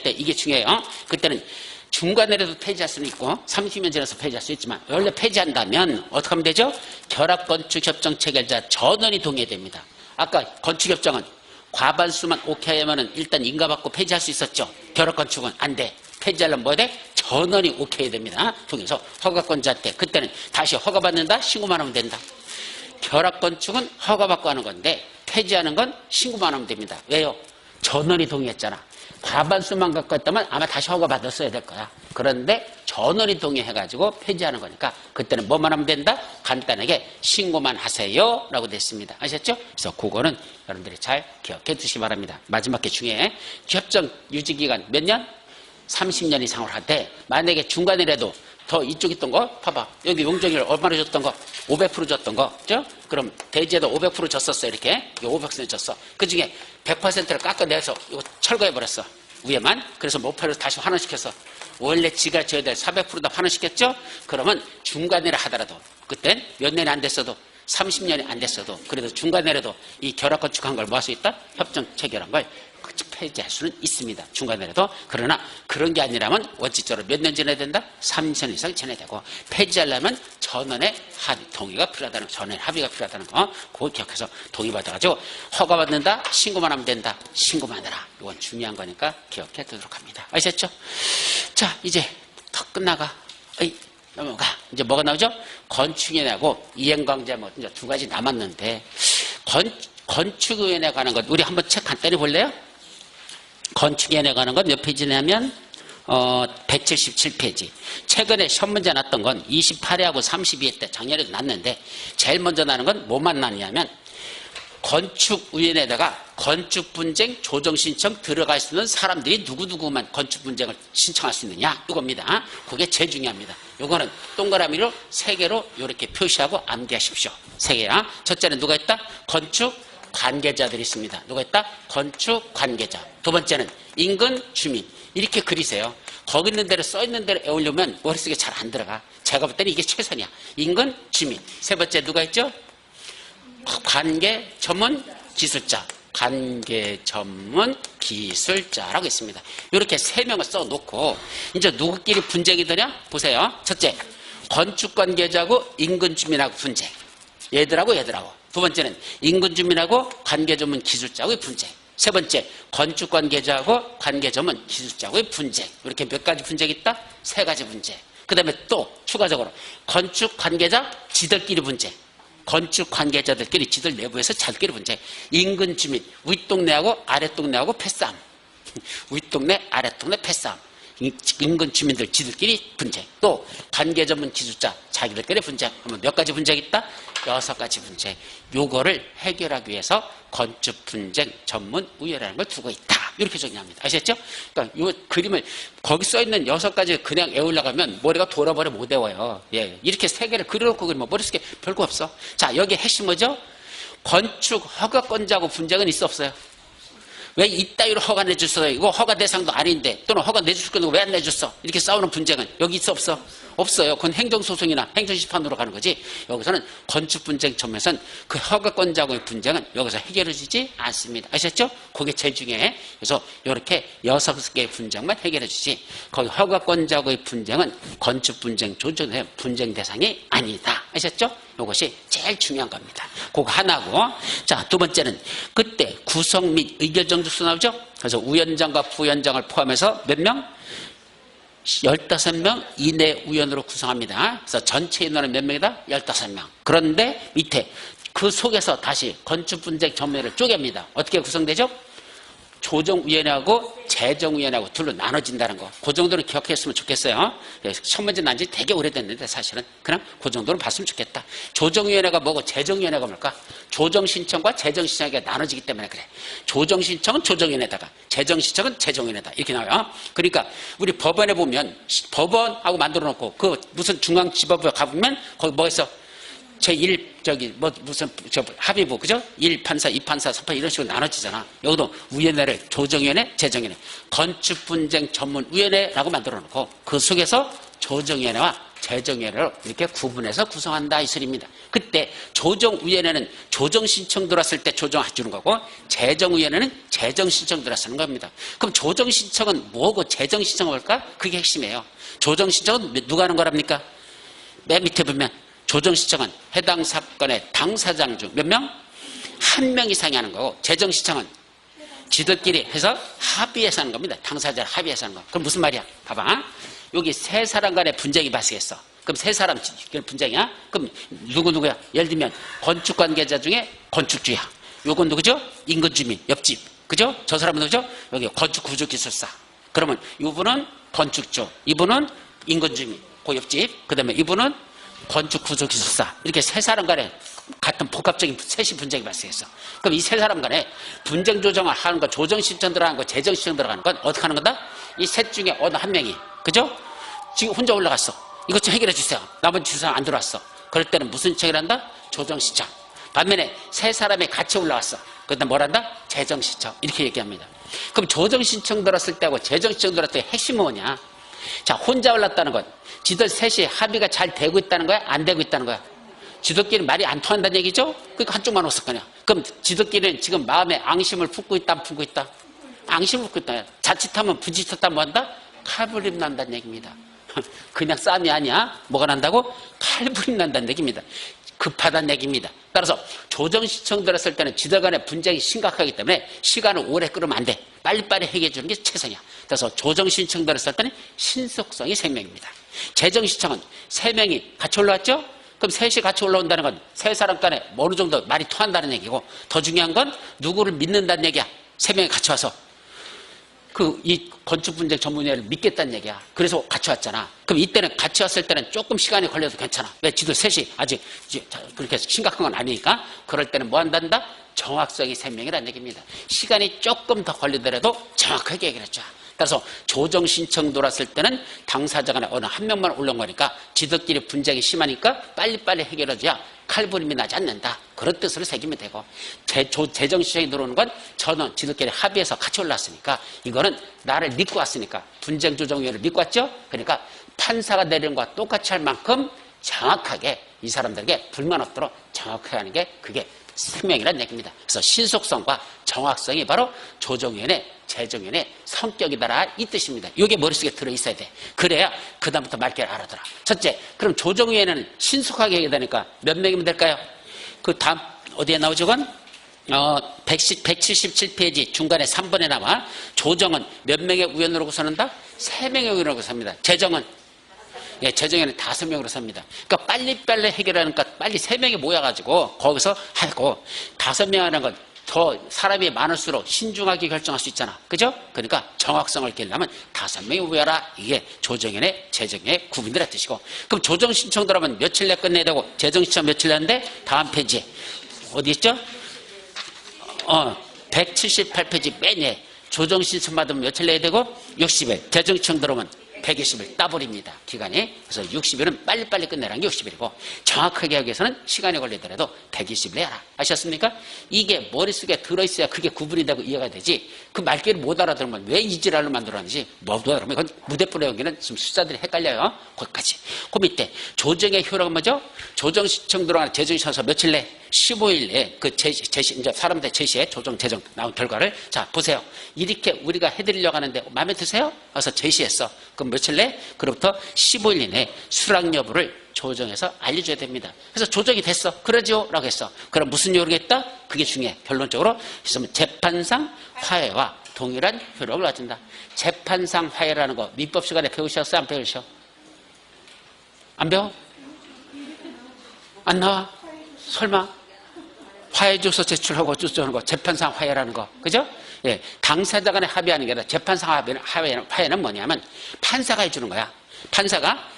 이게 중요해요. 그때는 중간에라도 폐지할 수는 있고 30년 지나서 폐지할 수 있지만 원래 폐지한다면 어떻게 하면 되죠? 결합건축협정 체결자 전원이 동의해야 됩니다. 아까 건축협정은 과반수만 오케이 하면 일단 인가받고 폐지할 수 있었죠. 결합건축은 안 돼. 폐지하려면 뭐 돼? 전원이 오케이 됩니다. 통해서 허가권자한테 그때는 다시 허가받는다? 신고만 하면 된다. 결합건축은 허가받고 하는 건데 폐지하는 건 신고만 하면 됩니다. 왜요? 전원이 동의했잖아. 과반수만 갖고 했다면 아마 다시 허가받았어야 될 거야. 그런데 전원이 동의해가지고 폐지하는 거니까 그때는 뭐만 하면 된다? 간단하게 신고만 하세요 라고 됐습니다. 아셨죠? 그래서 그거는 여러분들이 잘 기억해 두시기 바랍니다. 마지막 게 중요해. 협정 유지기간 몇 년? 30년 이상을 하되 만약에 중간이라도 더 이쪽 있던 거 봐봐. 여기 용적률 얼마나 줬던 거? 500% 줬던 거. 그죠? 그럼 대지에도 500% 줬었어. 이렇게. 500% 줬어. 그 중에 100%를 깎아내서 이거 철거해버렸어. 위에만. 그래서 목표를 다시 환원시켜서 원래 지가 져야 될 400%다 환원시켰죠? 그러면 중간이라 하더라도 그땐 몇 년이 안 됐어도 30년이 안 됐어도 그래도 중간에라도 이 결합 건축한 걸 뭐 할 수 있다? 협정 체결한 걸 폐지할 수는 있습니다. 중간에라도. 그러나 그런 게 아니라면 원칙적으로 몇 년 지내야 된다? 3년 이상 지내야 되고, 폐지하려면 전원의 동의가 필요하다는, 전원의 합의가 필요하다는 거, 그걸 기억해서 동의받아가지고 허가받는다? 신고만 하면 된다. 신고만 해라. 이건 중요한 거니까 기억해 두도록 합니다. 아시겠죠? 자, 이제 더 끝나가. 넘어가. 이제 뭐가 나오죠? 건축위원회하고 이행강제 뭐 이제 두 가지 남았는데, 건축위원회 관한 것 우리 한번 책 간단히 볼래요? 건축위원회 관한 건 몇 페이지냐면 177페이지. 최근에 시험 문제 났던 건 28회하고 32회 때 작년에도 났는데, 제일 먼저 나는 건 뭐만 났냐면 건축위원회에다가 건축분쟁 조정신청 들어갈 수 있는 사람들이 누구누구만 건축분쟁을 신청할 수 있느냐, 이겁니다. 그게 제일 중요합니다. 이거는 동그라미로 3개로 이렇게 표시하고 암기하십시오. 3개야. 첫째는 누가 있다? 건축 관계자들이 있습니다. 누가 있다? 건축 관계자. 두 번째는 인근 주민. 이렇게 그리세요. 거기 있는 대로 써 있는 대로 외우려면 머릿속에 잘 안 들어가. 제가 볼 때는 이게 최선이야. 인근 주민. 세 번째 누가 있죠? 관계 전문 기술자. 관계 전문 기술자라고 있습니다. 이렇게 3명을 써놓고 이제 누구끼리 분쟁이 되냐? 보세요. 첫째, 건축 관계자하고 인근 주민하고 분쟁. 얘들하고. 두 번째는 인근 주민하고 관계 전문 기술자하고의 분쟁. 세 번째, 건축 관계자하고 관계 전문 기술자하고의 분쟁. 이렇게 몇 가지 분쟁이 있다? 3가지 분쟁. 그 다음에 또 추가적으로 건축 관계자 지들끼리 분쟁. 건축 관계자들끼리 지들 내부에서 자들끼리 분쟁. 인근 주민, 윗동네하고 아랫동네하고 패싸움. 윗동네 아랫동네 패싸움. 인근 주민들 지들끼리 분쟁. 또 관계 전문 기술자 자기들끼리 분쟁. 그러면 몇 가지 분쟁이 있다? 6가지 분쟁. 요거를 해결하기 위해서 건축 분쟁 전문 위원회라는 걸 두고 있다. 이렇게 정리합니다. 아시겠죠? 그러니까 요 그림을 거기 써 있는 6가지 그냥 외우려고 하면 머리가 돌아버려 못 외워요. 예. 이렇게 3개를 그려놓고 그리면 머릿속에 별거 없어. 자, 여기 핵심 뭐죠? 건축 허가권자하고 분쟁은 있어 없어요? 왜 이따위로 허가 내줬어요? 이거 허가 대상도 아닌데, 또는 허가 내줄 건데 왜 안 내줬어? 이렇게 싸우는 분쟁은 여기 있어 없어? 없어요. 그건 행정소송이나 행정심판으로 가는 거지. 여기서는 건축분쟁 전문에서는 그 허가권자하고의 분쟁은 여기서 해결해주지 않습니다. 아셨죠? 그게 제일 중요해. 그래서 이렇게 6개의 분쟁만 해결해주지, 거기 허가권자하고의 분쟁은 건축분쟁 조정의 분쟁 대상이 아니다. 아셨죠? 이것이 제일 중요한 겁니다. 그거 하나고, 자, 두 번째는 그때 구성 및 의결정지수 나오죠? 그래서 위원장과 부위원장을 포함해서 몇 명? 15명 이내 위원으로 구성합니다. 그래서 전체 인원은 몇 명이다? 15명. 그런데 밑에 그 속에서 다시 건축분쟁 전문위를 쪼갭니다. 어떻게 구성되죠? 조정위원회하고 재정위원회하고 둘로 나눠진다는 거. 그 정도는 기억했으면 좋겠어요. 첫 번째 난 지 되게 오래됐는데 사실은 그냥 그 정도는 봤으면 좋겠다. 조정위원회가 뭐고 재정위원회가 뭘까? 조정신청과 재정신청이 나눠지기 때문에 그래. 조정신청은 조정위원회다가 재정신청은 재정위원회다. 이렇게 나와요. 그러니까 우리 법원에 보면 법원하고 만들어 놓고 그 무슨 중앙지법부에 가보면 거기 뭐가 있어? 무슨 합의부, 그죠? 1판사, 2판사, 3판사 이런 식으로 나눠지잖아. 여기도 위원회를 조정위원회, 재정위원회, 건축분쟁 전문위원회라고 만들어 놓고 그 속에서 조정위원회와 재정위원회로 이렇게 구분해서 구성한다 이 소리입니다. 그때 조정위원회는 조정신청 들어왔을 때 조정해주는 거고, 재정위원회는 재정신청 들어왔는 겁니다. 그럼 조정신청은 뭐고 재정신청은 뭘까? 그게 핵심이에요. 조정신청은 누가 하는 거랍니까? 맨 밑에 보면 조정신청은 해당 사건의 당사장 중 몇 명? 1명 이상이 하는 거고, 재정신청은 지들끼리 해서 합의해서 하는 겁니다. 당사자를 합의해서 하는 거. 그럼 무슨 말이야? 봐봐. 여기 3사람 간의 분쟁이 발생했어. 그럼 3사람 분쟁이야? 그럼 누구야? 예를 들면 건축 관계자 중에 건축주야. 요건 누구죠? 인근주민, 옆집. 그죠? 저 사람은 누구죠? 여기 건축구조기술사. 그러면 이분은 건축주, 이분은 인근주민, 그 옆집. 그 다음에 이분은 건축구조기술사. 이렇게 3사람 간에 같은 복합적인 셋이 분쟁이 발생했어. 그럼 이 3사람 간에 분쟁 조정을 하는 거, 조정신청 들어가는 거, 재정신청 들어가는 건 어떻게 하는 거다? 이 셋 중에 어느 한 명이, 그죠? 지금 혼자 올라갔어. 이것 좀 해결해 주세요. 나머지 2사람 안 들어왔어. 그럴 때는 무슨 신청을 한다? 조정신청. 반면에 3사람이 같이 올라왔어. 그때 뭘 한다? 재정신청. 이렇게 얘기합니다. 그럼 조정신청 들었을 때하고 재정신청 들었을 때 핵심은 뭐냐? 자, 혼자 올랐다는 건 지들 셋이 합의가 잘 되고 있다는 거야? 안 되고 있다는 거야? 지들끼리 말이 안 통한다는 얘기죠? 그러니까 한쪽만 웃을 거냐. 그럼 지들끼리는 지금 마음에 앙심을 품고 있다, 안 품고 있다? 앙심을 품고 있다. 자칫하면 부딪혔다 뭐 한다? 칼부림 난다는 얘기입니다. 그냥 싸움이 아니야. 뭐가 난다고? 칼부림 난다는 얘기입니다. 급하다는 얘기입니다. 따라서 조정신청 들었을 때는 지들 간의 분쟁이 심각하기 때문에 시간을 오래 끌으면 안 돼. 빨리빨리 해결해 주는 게 최선이야. 그래서 조정신청 들었을 때는 신속성이 생명입니다. 재정신청은 3명이 같이 올라왔죠? 그럼 셋이 같이 올라온다는 건 세 사람 간에 어느 정도 말이 통한다는 얘기고, 더 중요한 건 누구를 믿는다는 얘기야. 3명이 같이 와서 이 건축분쟁 전문위원회를 믿겠다는 얘기야. 그래서 같이 왔잖아. 그럼 이때는 같이 왔을 때는 조금 시간이 걸려도 괜찮아. 왜? 지들 셋이 아직 그렇게 심각한 건 아니니까. 그럴 때는 뭐 한단다? 정확성이 생명이라는 얘기입니다. 시간이 조금 더 걸리더라도 정확하게 얘기를 해줘. 따라서 조정신청 돌았을 때는 당사자 간에 어느 한 명만 올라온 거니까 지들끼리 분쟁이 심하니까 빨리빨리 해결해줘야 칼부림이 나지 않는다. 그런 뜻으로 새기면 되고, 재정신청이 들어오는 건 저는 지들끼리 합의해서 같이 올랐으니까, 이거는 나를 믿고 왔으니까, 분쟁조정위원회를 믿고 왔죠? 그러니까 판사가 내리는 것과 똑같이 할 만큼 정확하게 이 사람들에게 불만 없도록 정확하게 하는 게 그게 생명이라는 얘기입니다. 그래서 신속성과 정확성이 바로 조정위원회, 재정위원회 성격이다라 이 뜻입니다. 이게 머릿속에 들어있어야 돼. 그래야 그 다음부터 말귀를 알아들어. 첫째, 그럼 조정위원회는 신속하게 해야 되니까 몇 명이면 될까요? 그 다음 어디에 나오죠? 177페이지 중간에 3번에 나와. 조정은 몇 명의 의원으로 구성한다? 3명의 의원으로 구성합니다. 재정은 재정에는 5명으로 삽니다. 그러니까 빨리빨리 해결하니까 빨리 3명이 모여가지고 거기서 하고, 5명 하는 건 더 사람이 많을수록 신중하게 결정할 수 있잖아. 그죠? 그러니까 정확성을 기르려면 5명이 모여라. 이게 조정위원회, 재정위원회 구분이라는 뜻이고, 그럼 조정신청 들어가면 며칠 내 끝내야 되고, 재정신청 며칠 내는데 다음 페이지 어디 있죠? 178페이지 맨 위에 조정신청 받으면 며칠 내야 되고 60일, 재정신청 들어오면 120일 따버립니다. 기간이. 그래서 60일은 빨리빨리 끝내라는 게 60일이고, 정확하게 하기 위해서는 시간이 걸리더라도 120일 해라. 아셨습니까? 이게 머릿속에 들어있어야 그게 구분이 되고 이해가 되지. 그 말귀를 못 알아들으면 왜 이지랄로 만들어놨는지 못 알아들으면 이건 무대불에 여기는 지금 숫자들이 헷갈려요. 거기까지. 그 밑에 조정의 효력은 뭐죠? 조정 신청 들어가는 재정신청서 며칠 내? 15일 내에 그 제시, 이제 사람들 제시에 조정, 재정 나온 결과를 자, 보세요. 이렇게 우리가 해드리려고 하는데 마음에 드세요? 그래서 제시했어. 그럼 며칠 내? 그로부터 15일 이내에 수락 여부를 조정해서 알려줘야 됩니다. 그래서 조정이 됐어. 그러죠? 라고 했어. 그럼 무슨 요령이 있다? 그게 중요해. 결론적으로. 그래서 재판상 화해와 동일한 효력을 가진다. 재판상 화해라는 거 민법 시간에 배우셨어요? 안 배우셔? 안 배워? 안 나와? 설마? 화해조서 제출하고 어쩌는 거, 재판상 화해라는 거, 그죠? 예, 당사자 간에 합의하는 게 아니라 재판상 화해는 뭐냐면 판사가 해주는 거야. 판사가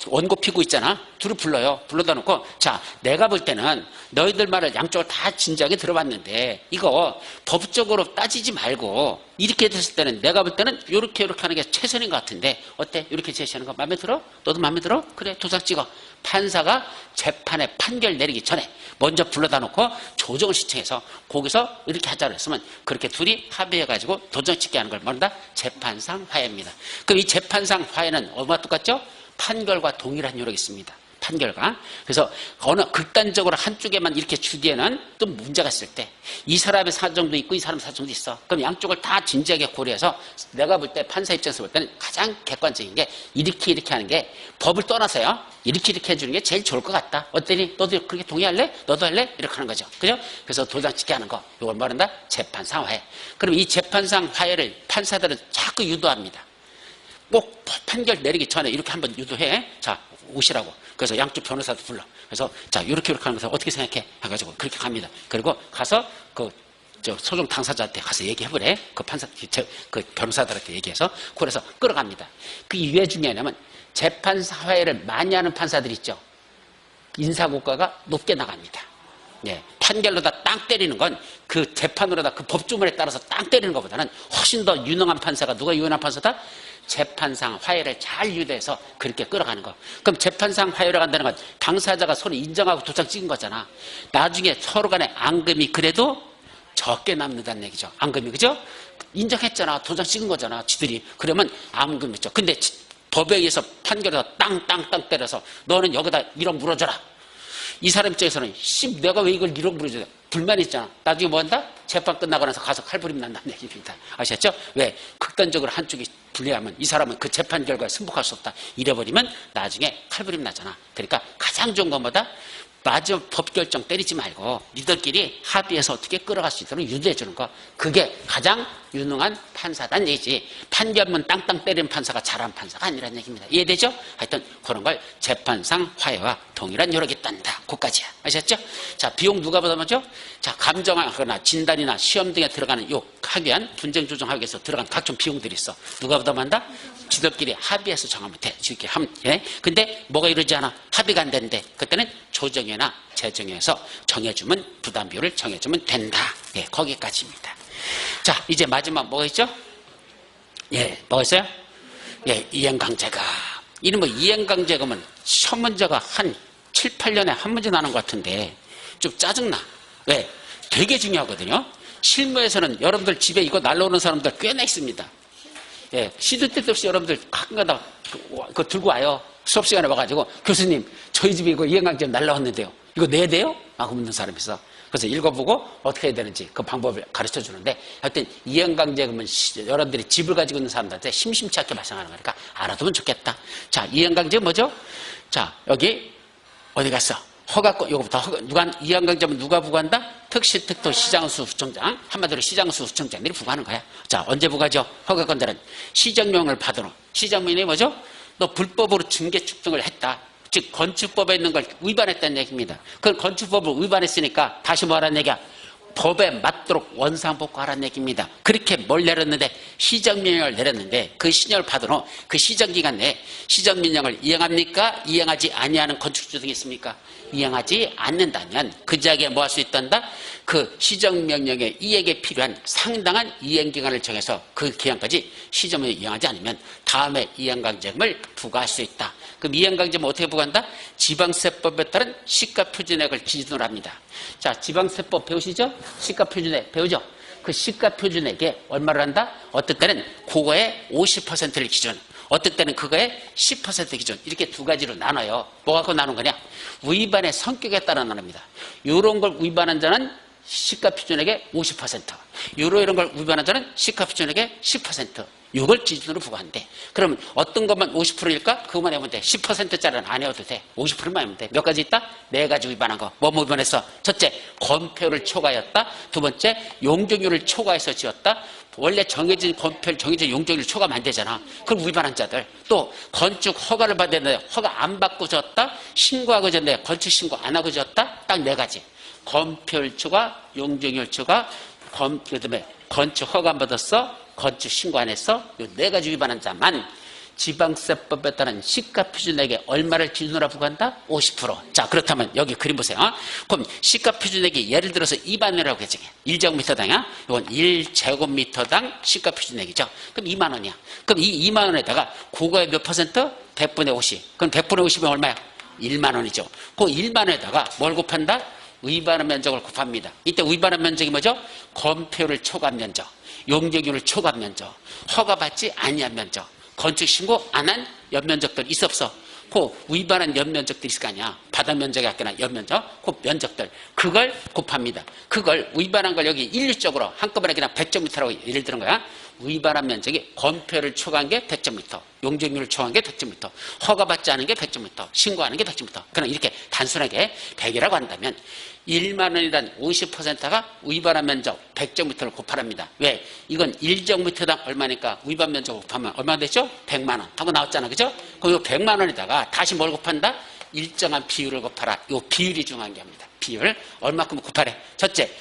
원고 피고 있잖아. 둘을 불러요. 불러다 놓고, 자, 내가 볼 때는 너희들 말을 양쪽을 다 진지하게 들어봤는데 이거 법적으로 따지지 말고 이렇게 됐을 때는 내가 볼 때는 이렇게 하는 게 최선인 것 같은데 어때? 이렇게 제시하는 거 마음에 들어? 너도 마음에 들어? 그래, 도장 찍어. 판사가 재판에 판결 내리기 전에 먼저 불러다 놓고 조정을 신청해서 거기서 이렇게 하자고 했으면 그렇게 둘이 합의해가지고 도장 찍게 하는 걸 뭐란다? 재판상 화해입니다. 그럼 이 재판상 화해는 얼마나 똑같죠? 판결과 동일한 요력이 있습니다. 판결과. 그래서 어느 극단적으로 한쪽에만 이렇게 주기에는 또 문제가 있을 때 이 사람의 사정도 있고 이 사람의 사정도 있어. 그럼 양쪽을 다 진지하게 고려해서 내가 볼 때 판사 입장에서 볼 때는 가장 객관적인 게 이렇게 하는 게 법을 떠나서요. 이렇게 해주는 게 제일 좋을 것 같다. 어때니? 너도 그렇게 동의할래? 너도 할래? 이렇게 하는 거죠. 그죠? 그래서 도장 찍게 하는 거. 이걸 말한다? 재판상 화해. 그럼 이 재판상 화해를 판사들은 자꾸 유도합니다. 꼭 판결 내리기 전에 이렇게 한번 유도해. 자, 오시라고. 그래서 양쪽 변호사도 불러. 그래서 자, 이렇게 하는 것을 어떻게 생각해? 해가지고 그렇게 갑니다. 그리고 가서 소송 당사자한테 가서 얘기해보래. 그 변호사들한테 얘기해서. 그래서 끌어갑니다. 그 왜 중요하냐면 재판사 화해를 많이 하는 판사들 있죠. 인사고가가 높게 나갑니다. 예, 판결로다 땅 때리는 건 그 재판으로다 그 법조문에 따라서 땅 때리는 것보다는 훨씬 더 유능한 판사가 누가 유능한 판사다? 재판상 화해를 잘 유도해서 그렇게 끌어가는 거. 그럼 재판상 화해를 간다는 건 당사자가 서로 인정하고 도장 찍은 거잖아. 나중에 서로 간에 앙금이 그래도 적게 남는다는 얘기죠. 앙금이, 그죠? 인정했잖아. 도장 찍은 거잖아. 지들이. 그러면 앙금 있죠. 근데 법에 의해서 판결에서 땅 때려서 너는 여기다 1억 물어줘라. 이 사람 입장에서는 내가 왜 이걸 잃어버려줘? 불만이 있잖아. 나중에 뭐 한다? 재판 끝나고 나서 가서 칼부림 난다는 얘기입니다. 아셨죠? 왜? 극단적으로 한쪽이 불리하면 이 사람은 그 재판 결과에 승복할 수 없다. 잃어버리면 나중에 칼부림 나잖아. 그러니까 가장 좋은 것보다 마저 법 결정 때리지 말고 니들끼리 합의해서 어떻게 끌어갈 수 있도록 유도해 주는 거. 그게 가장 유능한 판사단 얘기지. 판결문 땅땅 때리는 판사가 잘한 판사가 아니라는 얘기입니다. 이해되죠? 하여튼 그런 걸 재판상 화해와 동일한 효력이 있단다. 그까지야. 아셨죠? 자, 비용 누가 부담하죠? 자, 감정하거나 진단이나 시험 등에 들어가는 요 학위한 분쟁 조정 학위에서 들어간 각종 비용들이 있어. 누가 부담한다? 지들끼리 합의해서 정하면 돼. 지들끼리 예? 근데 뭐가 이러지 않아? 합의가 안 되는데 그때는 조정회나 재정회에서 정해주면 부담 비율을 정해주면 된다. 예, 거기까지입니다. 자, 이제 마지막 뭐가 있죠? 예, 뭐가 있어요? 예, 이행강제가. 이런 뭐 이행강제금은 시험 문제가 한 7, 8년에 한 문제 나는 것 같은데 좀 짜증나. 왜? 되게 중요하거든요. 실무에서는 여러분들 집에 이거 날라오는 사람들 꽤나 있습니다. 예, 시도 때도 없이 여러분들 가끔가다 그거 들고 와요. 수업 시간에 와가지고 교수님 저희 집에 이거 이행강제 날라왔는데요. 이거 내야 돼요? 하고 묻는 사람이 있어. 그래서 읽어보고 어떻게 해야 되는지 그 방법을 가르쳐 주는데 하여튼 이행강제금은 여러분들이 집을 가지고 있는 사람들한테 심심치 않게 발생하는 거니까 알아두면 좋겠다. 자, 이행강제 뭐죠? 자, 여기 어디 갔어? 허가권, 요거부터 이행강제면 누가 부과한다? 특시, 특도, 시장수, 구청장. 한마디로 시장수, 구청장들이 부과하는 거야. 자, 언제 부과죠? 허가권자는 시정명을 받으러. 시정명이 뭐죠? 너 불법으로 중개 축등을 했다. 즉, 건축법에 있는 걸 위반했다는 얘기입니다. 그 건축법을 위반했으니까 다시 뭐하라는 얘기야? 법에 맞도록 원상복구하라는 얘기입니다. 그렇게 뭘 내렸는데 시정명령을 내렸는데 그 시정을 받은 후 그 시정기간 내에 시정명령을 이행합니까? 이행하지 아니하는 건축주 등이 있습니까? 이행하지 않는다면 그 지역에 뭐 할 수 있단다? 그 시정명령의 이행에 필요한 상당한 이행기간을 정해서 그 기간까지 시정명령을 이행하지 않으면 다음에 이행강제금을 부과할 수 있다. 그럼 이행강제금 어떻게 부과한다? 지방세법에 따른 시가표준액을 기준으로 합니다. 자, 지방세법 배우시죠? 시가표준액 배우죠? 그 시가표준액에 얼마를 한다? 어떨 때는 그거의 50%를 기준, 어떨 때는 그거의 10% 기준, 이렇게 두 가지로 나눠요. 뭐 갖고 나눈 거냐? 위반의 성격에 따라 나눕니다. 이런 걸 위반한 자는 시가표준액의 50%, 이런 걸 위반한 자는 시가표준액의 10%. 이걸 기준으로 부과한대. 그러면 어떤 것만 50%일까? 그것만 해보면 돼. 10%짜리는 안 해도 돼. 50%만 하면 돼. 몇 가지 있다? 네 가지 위반한 거. 뭐 위반했어? 첫째, 건폐율을 초과했다. 두 번째, 용적률을 초과해서 지었다. 원래 정해진 건폐율, 정해진 용적률을 초과하면 안 되잖아. 그걸 위반한 자들. 또 건축 허가를 받았는데 허가 안 받고 지었다. 신고하고 지었는데 건축 신고 안 하고 지었다. 딱 네 가지. 건폐율 초과, 용적률 초과, 그다음에 건축 허가 안 받았어. 건축 신고 안 했어? 이 네 가지 위반한 자만 지방세법에 따른 시가표준액에 얼마를 기준으로 부과한다? 50%. 자, 그렇다면 여기 그림 보세요. 그럼 시가표준액이 예를 들어서 2만원이라고 했지. 1제곱미터당이야. 이건 1제곱미터당 시가표준액이죠. 그럼 2만 원이야. 그럼 이 2만 원에다가 그거의 몇 퍼센트? 100분의 50. 그럼 100분의 50이면 얼마야? 1만 원이죠. 그 1만 원에다가 뭘 곱한다? 위반한 면적을 곱합니다. 이때 위반한 면적이 뭐죠? 건폐율을 초과한 면적, 용적률을 초과한 면적, 허가받지 아니한 면적, 건축신고 안 한 연면적들 있어 없어? 그 위반한 연면적들이 있을 거 아니야. 바닥 면적이 아껴나 연면적, 그 면적들 그걸 곱합니다. 그걸 위반한 걸 여기 일률적으로 한꺼번에 그냥 100제곱미터라고 예를 들은 거야. 위반한 면적이 건폐율을 초과한 게 100제곱미터, 용적률을 초과한 게 100제곱미터, 허가받지 않은 게 100제곱미터, 신고하는 게 100제곱미터. 그냥 이렇게 단순하게 100이라고 한다면 1만 원이란 50%가 위반한 면적 100제곱미터를 곱하랍니다. 왜? 이건 1제곱미터당 얼마니까 위반 면적 곱하면 얼마 되죠? 100만 원 하고 나왔잖아. 그죠? 그럼 이 100만 원에다가 다시 뭘 곱한다? 일정한 비율을 곱하라. 이 비율이 중요한 게 합니다. 비율 얼마큼 곱하래? 첫째,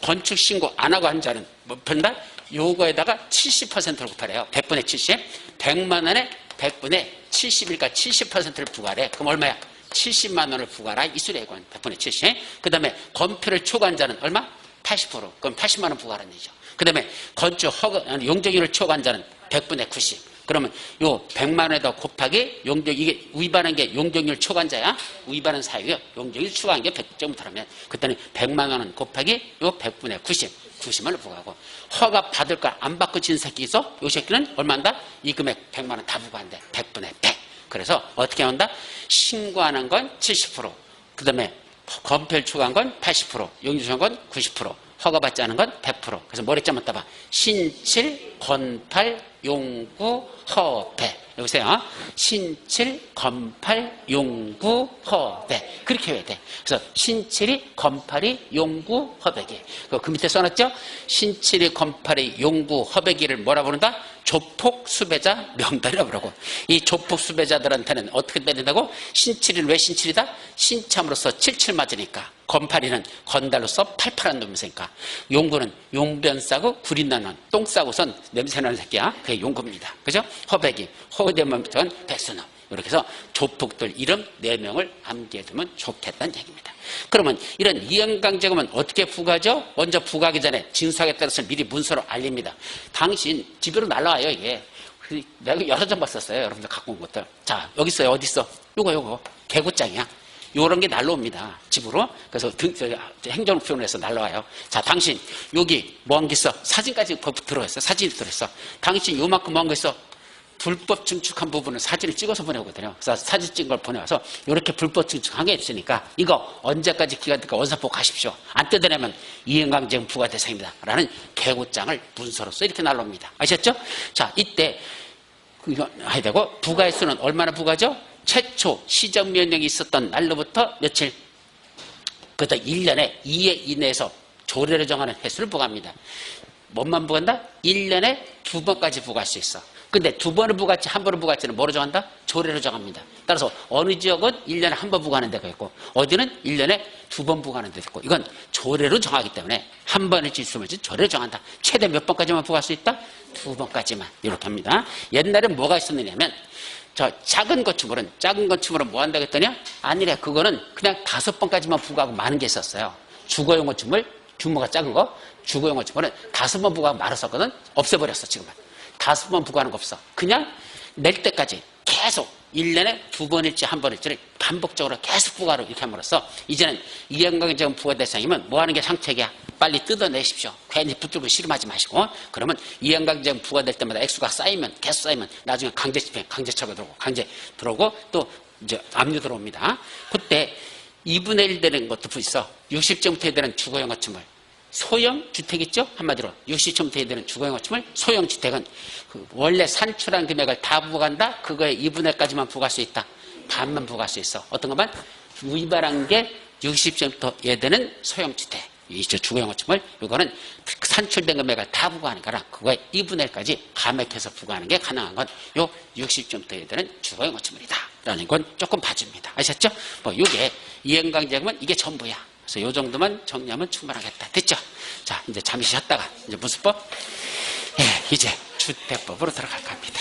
건축 신고 안 하고 한 자는 뭐 푼다? 요거에다가 70%를 곱하래요. 100분의 70. 100만 원에 100분의 70이니까 70%를 부과래. 그럼 얼마야? 70만 원을 부과라. 이수레관 100분의 70. 그 다음에 건폐를 초과한 자는 얼마? 80%. 그럼 80만 원 부과라는 얘기죠. 그 다음에 건축 허가, 용적률을 초과한 자는 100분의 90. 그러면 요 100만 원에다 곱하기 이게 위반한 게 용적률 초과자야. 위반한 사유요. 용적률 초과한 게 100점부터라면 그때는 100만 원은 곱하기 요 100분의 90. 90만 원 부과하고 허가 받을 걸 안 받고 진 새끼 있어? 요 새끼는 얼마인다? 이 금액 100만 원 다 부과한대. 100분의 100. 그래서 어떻게 한다? 신고하는 건 70%, 그 다음에 건폐를 추구한 건 80%, 용지 추구한 건 90%, 허가받지 않은 건 100%. 그래서 뭐랬지 한번 따봐. 신칠, 건팔, 용구, 허배. 여보세요. 신칠, 건팔, 용구, 허배. 그렇게 해야 돼. 그래서 신칠이, 건팔이, 용구, 허배기. 그 밑에 써놨죠? 신칠이, 건팔이, 용구, 허배기를 뭐라 부른다? 조폭 수배자 명단이라고 그러고, 이 조폭 수배자들한테는 어떻게 때린다고? 신칠이 왜 신칠이다? 신참으로서 칠칠 맞으니까. 건팔이는 건달로서 팔팔한 놈이니까. 용구는 용변 싸고 구린 나는 똥 싸고선 냄새나는 새끼야. 그게 용구입니다. 그죠? 허백이 허되면 백수놈. 이렇게 해서 조폭들 이름 4명을 암기해두면 좋겠다는 얘기입니다. 그러면 이런 이행강제금은 어떻게 부과하죠? 먼저 부과하기 전에 징수하겠다는 것을 미리 문서로 알립니다. 당신 집으로 날라와요, 이게. 내가 여러 장 봤었어요. 여러분들 갖고 온 것들. 자, 여기 있어요. 어디 있어? 요거 개구장이야. 요런 게 날라옵니다. 집으로. 그래서 행정을 표현해서 날라와요. 자, 당신 여기 뭐한 게 있어? 사진까지 들어있어. 사진이 들어있어. 당신 요만큼 뭐한 거 있어? 불법 증축한 부분은 사진을 찍어서 보내거든요. 그래서 사진 찍은 걸 보내와서 이렇게 불법 증축한 게 있으니까 이거 언제까지 기간 될까 원서포 가십시오. 안 뜯어내면 이행강제금 부과 대상입니다. 라는 개고장을 문서로서 이렇게 날라옵니다. 아셨죠? 자, 이때 이거 해야 되고 부과횟수는 얼마나 부과죠? 최초 시정명령이 있었던 날로부터 며칠? 그것도 1년에 2회 이내에서 조례로 정하는 횟수를 부과합니다. 뭐만 부과한다? 1년에 2번까지 부과할 수 있어. 근데 2번을 부과할지 1번을 부과할지는 뭐로 정한다? 조례로 정합니다. 따라서 어느 지역은 1년에 1번 부과하는 데가 있고 어디는 1년에 2번 부과하는 데가 있고 이건 조례로 정하기 때문에 1번일지 2번일지 조례로 정한다. 최대 몇 번까지만 부과할 수 있다? 2번까지만. 이렇게 합니다. 옛날에 뭐가 있었느냐면 저 작은 건축물은 뭐 한다고 했더니 아니래. 그거는 그냥 5번까지만 부과하고 많은 게 있었어요. 주거용 건축물 규모가 작은 거 주거용 건축물은 5번 부과하고 말았었거든. 없애버렸어. 지금은 5번 부과하는 거 없어. 그냥 낼 때까지 계속 1년에 2번일지 1번일지를 반복적으로 계속 부과로 이렇게 함으로써 이제는 이행강제금 부과 대상이면 뭐 하는 게 상책이야? 빨리 뜯어내십시오. 괜히 붙들고 씨름하지 마시고. 그러면 이행강제금 부과될 때마다 액수가 쌓이면 계속 쌓이면 나중에 강제 집행, 강제 처벌 들어오고 강제 들어오고 또 이제 압류 들어옵니다. 그때 2분의 1 되는 것도 있어. 60점부터 되는 주거용 건축물. 소형 주택 있죠? 한마디로 60층부터 해야 되는 주거용 건축물 소형 주택은 원래 산출한 금액을 다 부과한다? 그거에 2분의 1까지만 부과할 수 있다. 반만 부과할 수 있어. 어떤 것만? 위반한 게 60층부터 해야 되는 소형 주택. 이죠 주거용 건축물. 이거는 산출된 금액을 다 부과하니까 그거에 2분의 1까지 감액해서 부과하는 게 가능한 건 요 60층부터 해야 되는 주거용 건축물이다. 라는 건 조금 봐줍니다. 아셨죠? 이게 이행강제금은 이게 전부야. 그래서 요 정도만 정리하면 충분하겠다. 됐죠? 자, 이제 잠시 쉬었다가 이제 무슨 법? 이제 주택법으로 들어갈 겁니다.